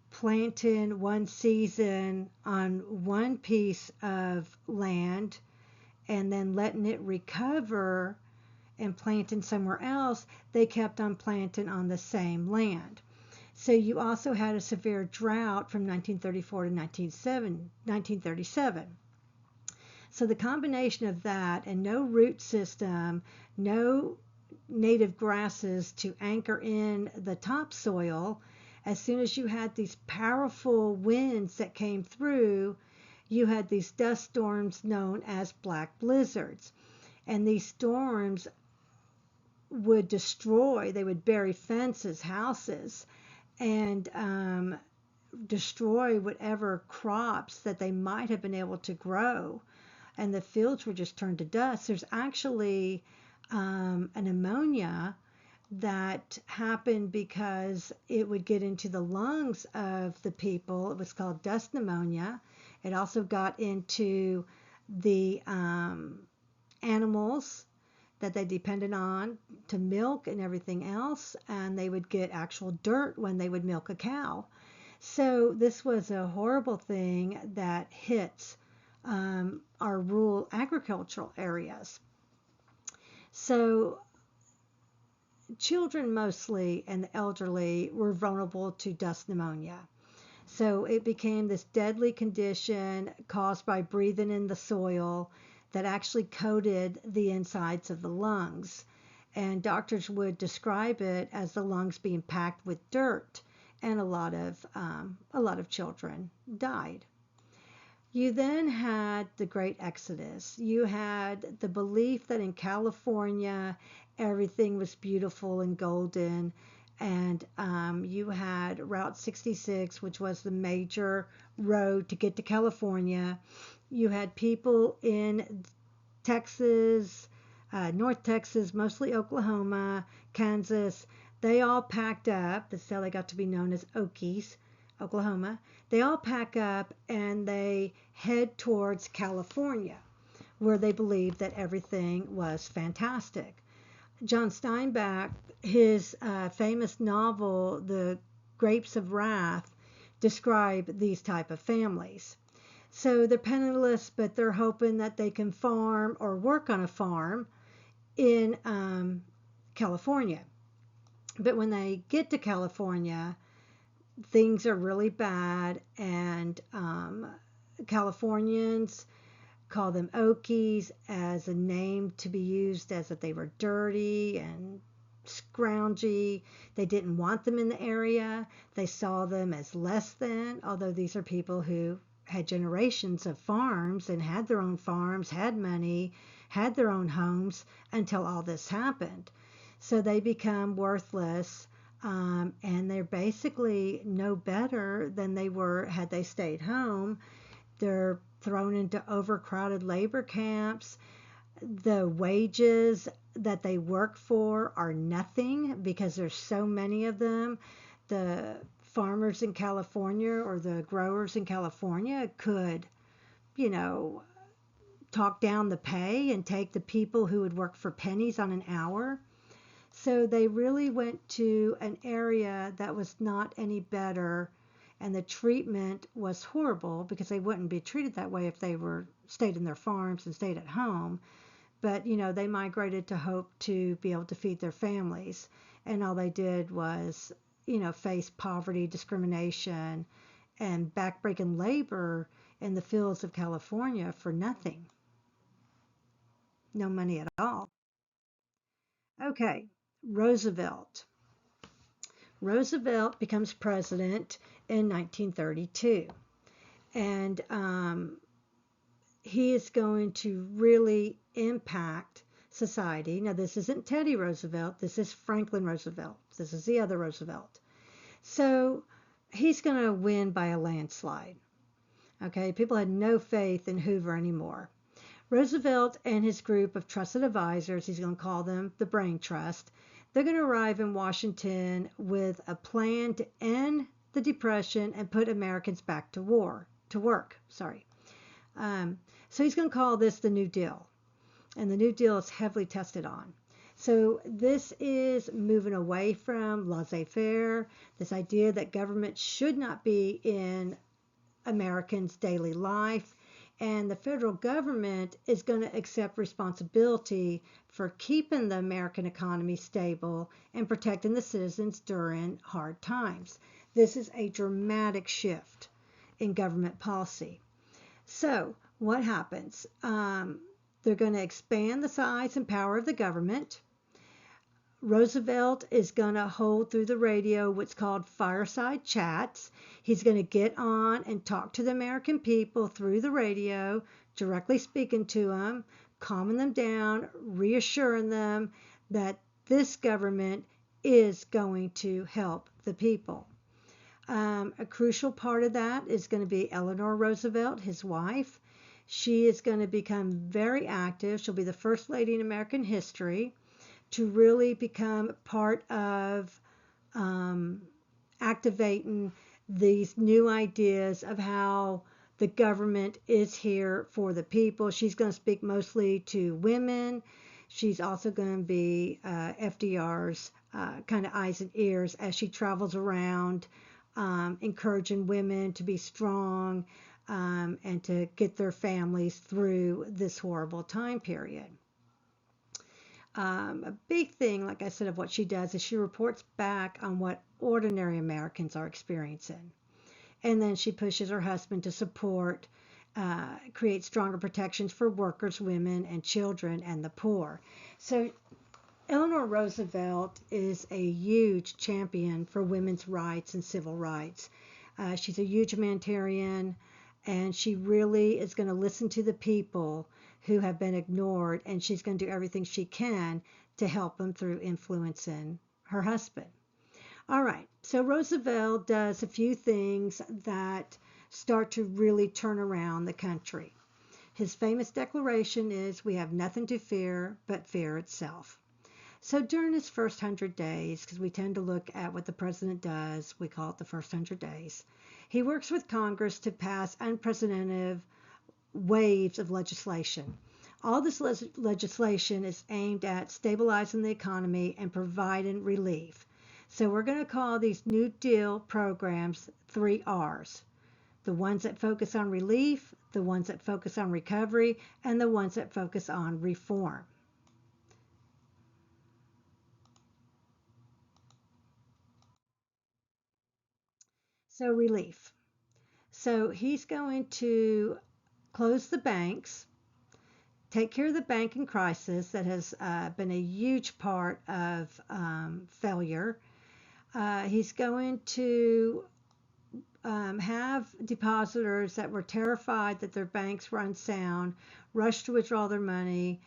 planting one season on one piece of land and then letting it recover and planting somewhere else, they kept on planting on the same land. So you also had a severe drought from 1934 to 1937. So the combination of that and no root system, no native grasses to anchor in the topsoil, as soon as you had these powerful winds that came through, you had these dust storms known as black blizzards. And these storms would destroy, they would bury fences, houses, and destroy whatever crops that they might have been able to grow. And the fields were just turned to dust. There's actually an ammonia that happened because it would get into the lungs of the people. It was called dust pneumonia. It also got into the animals that they depended on to milk and everything else, and they would get actual dirt when they would milk a cow. So this was a horrible thing that hits our rural agricultural areas. So children mostly and the elderly were vulnerable to dust pneumonia. So it became this deadly condition caused by breathing in the soil that actually coated the insides of the lungs. And doctors would describe it as the lungs being packed with dirt, and a lot of children died. You then had the Great Exodus. You had the belief that in California everything was beautiful and golden, and you had Route 66, which was the major road to get to California. You had people in Texas, North Texas, mostly Oklahoma, Kansas. They all packed up. That's how they got to be known as Okies, Oklahoma. They all pack up and they head towards California, where they believed that everything was fantastic. John Steinbeck, his famous novel, The Grapes of Wrath, describe these type of families. So they're penniless, but they're hoping that they can farm or work on a farm in California. But when they get to California, things are really bad, and Californians call them Okies as a name to be used as that they were dirty and scroungy. They didn't want them in the area. They saw them as less than, although these are people who had generations of farms and had their own farms, had money, had their own homes until all this happened. So they become worthless, and they're basically no better than they were had they stayed home. They're thrown into overcrowded labor camps. The wages that they work for are nothing because there's so many of them. The farmers in California or the growers in California could, you know, talk down the pay and take the people who would work for pennies on an hour. So they really went to an area that was not any better, and the treatment was horrible because they wouldn't be treated that way if they were stayed in their farms and stayed at home. But they migrated to hope to be able to feed their families, and all they did was face poverty, discrimination, and backbreaking labor in the fields of California for nothing. No money at all. Okay, Roosevelt. Roosevelt becomes president in 1932, and he is going to really impact society. Now, this isn't Teddy Roosevelt. This is Franklin Roosevelt. This is the other Roosevelt. So he's going to win by a landslide. Okay, people had no faith in Hoover anymore. Roosevelt and his group of trusted advisors, he's going to call them the Brain Trust, they're going to arrive in Washington with a plan to end the Depression and put Americans back to work. So he's going to call this the New Deal. And the New Deal is heavily tested on. So this is moving away from laissez-faire, this idea that government should not be in Americans' daily life. And the federal government is going to accept responsibility for keeping the American economy stable and protecting the citizens during hard times. This is a dramatic shift in government policy. So what happens? They're going to expand the size and power of the government. Roosevelt is going to hold through the radio what's called fireside chats. He's going to get on and talk to the American people through the radio, directly speaking to them, calming them down, reassuring them that this government is going to help the people. A crucial part of that is going to be Eleanor Roosevelt, his wife. She is going to become very active. She'll be the first lady in American history to really become part of activating these new ideas of how the government is here for the people. She's going to speak mostly to women. She's also going to be FDR's kind of eyes and ears as she travels around, encouraging women to be strong and to get their families through this horrible time period. A big thing, like I said, of what she does is she reports back on what ordinary Americans are experiencing. And then she pushes her husband to support, create stronger protections for workers, women, and children, and the poor. So Eleanor Roosevelt is a huge champion for women's rights and civil rights. She's a huge humanitarian, and she really is going to listen to the people who have been ignored, and she's going to do everything she can to help them through influencing her husband. All right, so Roosevelt does a few things that start to really turn around the country. His famous declaration is, "We have nothing to fear but fear itself." So during his first 100 days, because we tend to look at what the president does, we call it the first 100 days, he works with Congress to pass unprecedented waves of legislation. All this legislation is aimed at stabilizing the economy and providing relief. So we're going to call these New Deal programs 3Rs. The ones that focus on relief, the ones that focus on recovery, and the ones that focus on reform. So relief. So he's going to close the banks, take care of the banking crisis that has been a huge part of failure. He's going to have depositors that were terrified that their banks were unsound, rush to withdraw their money.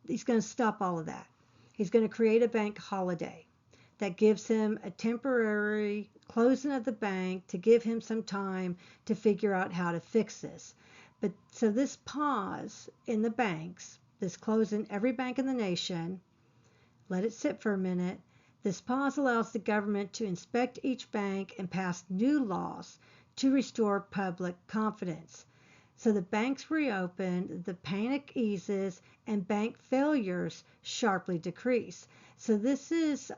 He's going to stop all of that. He's going to create a bank holiday that gives him a temporary closing of the bank to give him some time to figure out how to fix this. But so this pause in the banks, this closing every bank in the nation, let it sit for a minute. This pause allows the government to inspect each bank and pass new laws to restore public confidence. So the banks reopen, the panic eases, and bank failures sharply decrease. So this is,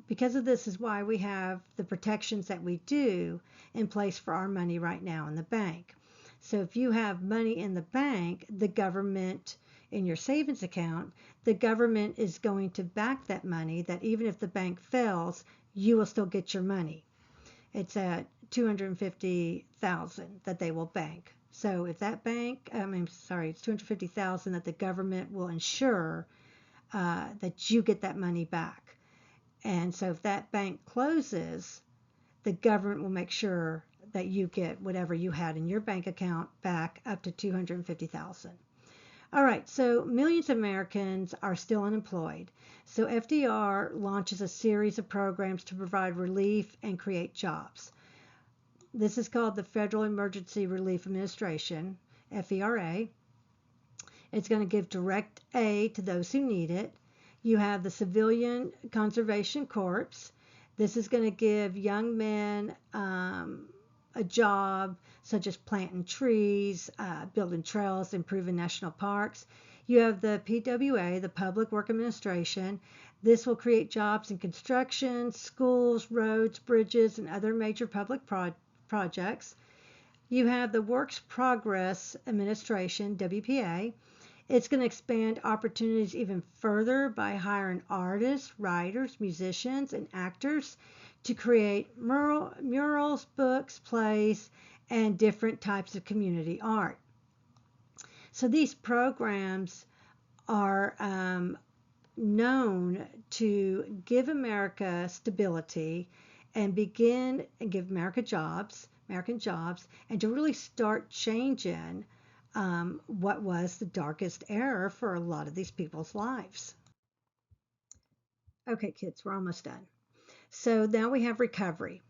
because of this is why we have the protections that we do in place for our money right now in the bank. So if you have money in the bank, the government, in your savings account, the government is going to back that money, that even if the bank fails, you will still get your money. It's at $250,000 that they will bank. So if that bank, it's $250,000 that the government will ensure that you get that money back. And so if that bank closes, the government will make sure that you get whatever you had in your bank account back up to $250,000. All right, so millions of Americans are still unemployed. So FDR launches a series of programs to provide relief and create jobs. This is called the Federal Emergency Relief Administration, FERA. It's going to give direct aid to those who need it. You have the Civilian Conservation Corps. This is going to give young men a job, such as planting trees, building trails, improving national parks. You have the PWA, the Public Work Administration. This will create jobs in construction, schools, roads, bridges, and other major public projects. You have the Works Progress Administration, WPA. It's going to expand opportunities even further by hiring artists, writers, musicians, and actors to create murals, books, plays, and different types of community art. So these programs are known to give America stability and give American jobs, and to really start changing what was the darkest era for a lot of these people's lives. Okay, kids, we're almost done. So now we have recovery.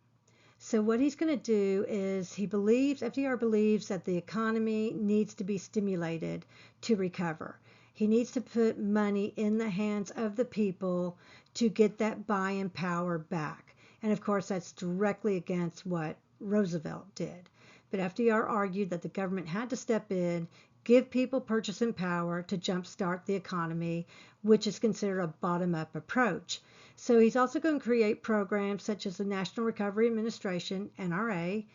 So what he's going to do is FDR believes that the economy needs to be stimulated to recover. He needs to put money in the hands of the people to get that buying power back. And of course, that's directly against what Roosevelt did. But FDR argued that the government had to step in, give people purchasing power to jumpstart the economy, which is considered a bottom up approach. So he's also going to create programs such as the National Recovery Administration, NRA.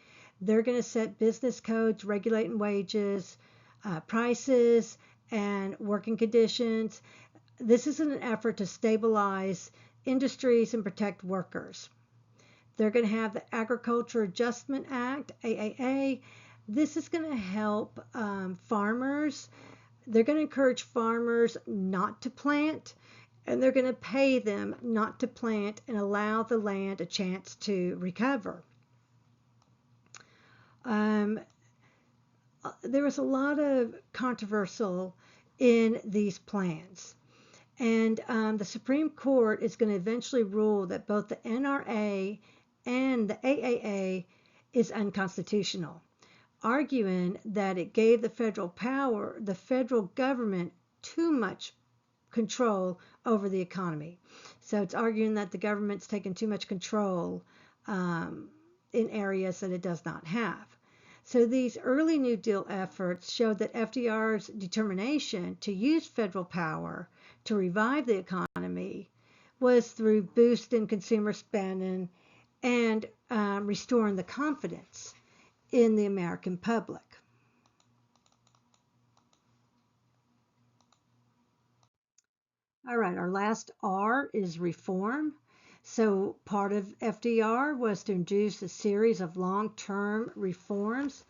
They're going to set business codes regulating wages, prices, and working conditions. This is an effort to stabilize industries and protect workers. They're going to have the Agriculture Adjustment Act, AAA. This is going to help farmers. They're going to encourage farmers not to plant, and they're going to pay them not to plant and allow the land a chance to recover. There was a lot of controversial in these plans. And the Supreme Court is going to eventually rule that both the NRA and the AAA is unconstitutional, arguing that it gave the federal government, too much control over the economy. So it's arguing that the government's taken too much control in areas that it does not have. So these early New Deal efforts showed that FDR's determination to use federal power to revive the economy was through boosting consumer spending and restoring the confidence in the American public. All right, our last R is reform. So part of FDR was to introduce a series of long-term reforms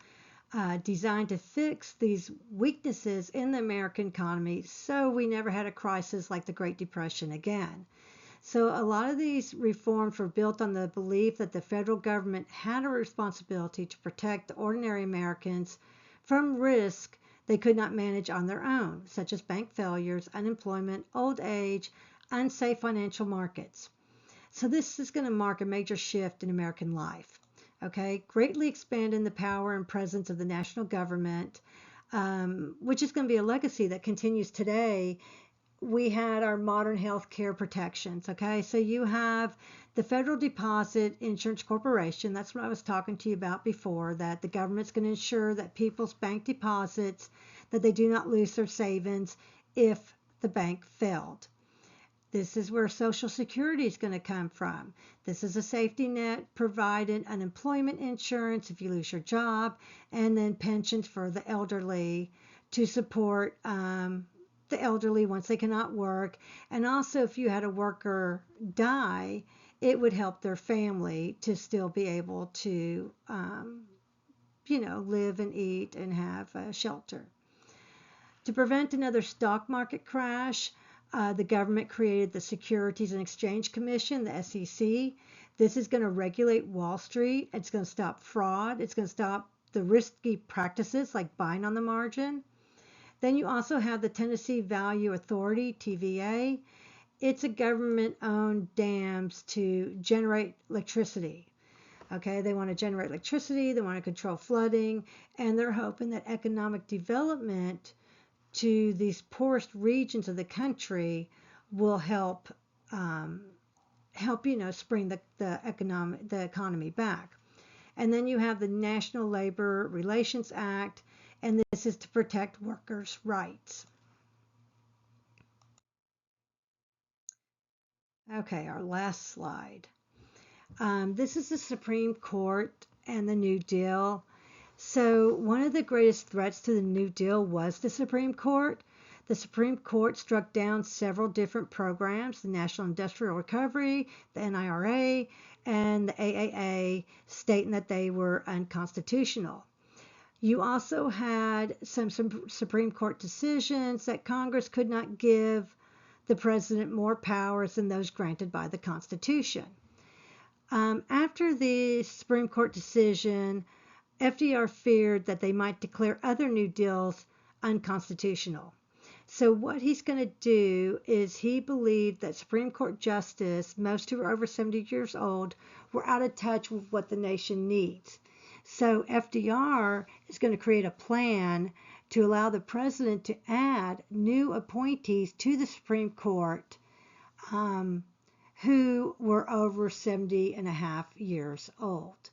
designed to fix these weaknesses in the American economy so we never had a crisis like the Great Depression again. So a lot of these reforms were built on the belief that the federal government had a responsibility to protect the ordinary Americans from risk they could not manage on their own, such as bank failures, unemployment, old age, unsafe financial markets. So this is going to mark a major shift in American life. Okay, greatly expanding the power and presence of the national government, which is going to be a legacy that continues today. We had our modern health care protections. Okay, so you have the Federal Deposit Insurance Corporation. That's what I was talking to you about before, that the government's going to ensure that people's bank deposits, that they do not lose their savings if the bank failed. This is where Social Security is going to come from. This is a safety net providing unemployment insurance if you lose your job, and then pensions for the elderly to support the elderly once they cannot work. And also, if you had a worker die, it would help their family to still be able to, live and eat and have shelter. To prevent another stock market crash, the government created the Securities and Exchange Commission, the SEC. This is going to regulate Wall Street. It's going to stop fraud. It's going to stop the risky practices like buying on the margin. Then you also have the Tennessee Value Authority, TVA. It's a government-owned dams to generate electricity. Okay, they want to generate electricity, they want to control flooding, and they're hoping that economic development to these poorest regions of the country will help spring the economy back. And then you have the National Labor Relations Act, and this is to protect workers' rights. Okay, our last slide. This is the Supreme Court and the New Deal. So one of the greatest threats to the New Deal was the Supreme Court. The Supreme Court struck down several different programs, the National Industrial Recovery, the NIRA, and the AAA, stating that they were unconstitutional. You also had some Supreme Court decisions that Congress could not give the president more powers than those granted by the Constitution. After the Supreme Court decision, FDR feared that they might declare other New Deals unconstitutional. So what he's going to do is he believed that Supreme Court justice, most who are over 70 years old, were out of touch with what the nation needs. So FDR is going to create a plan to allow the president to add new appointees to the Supreme Court who were over 70 and a half years old.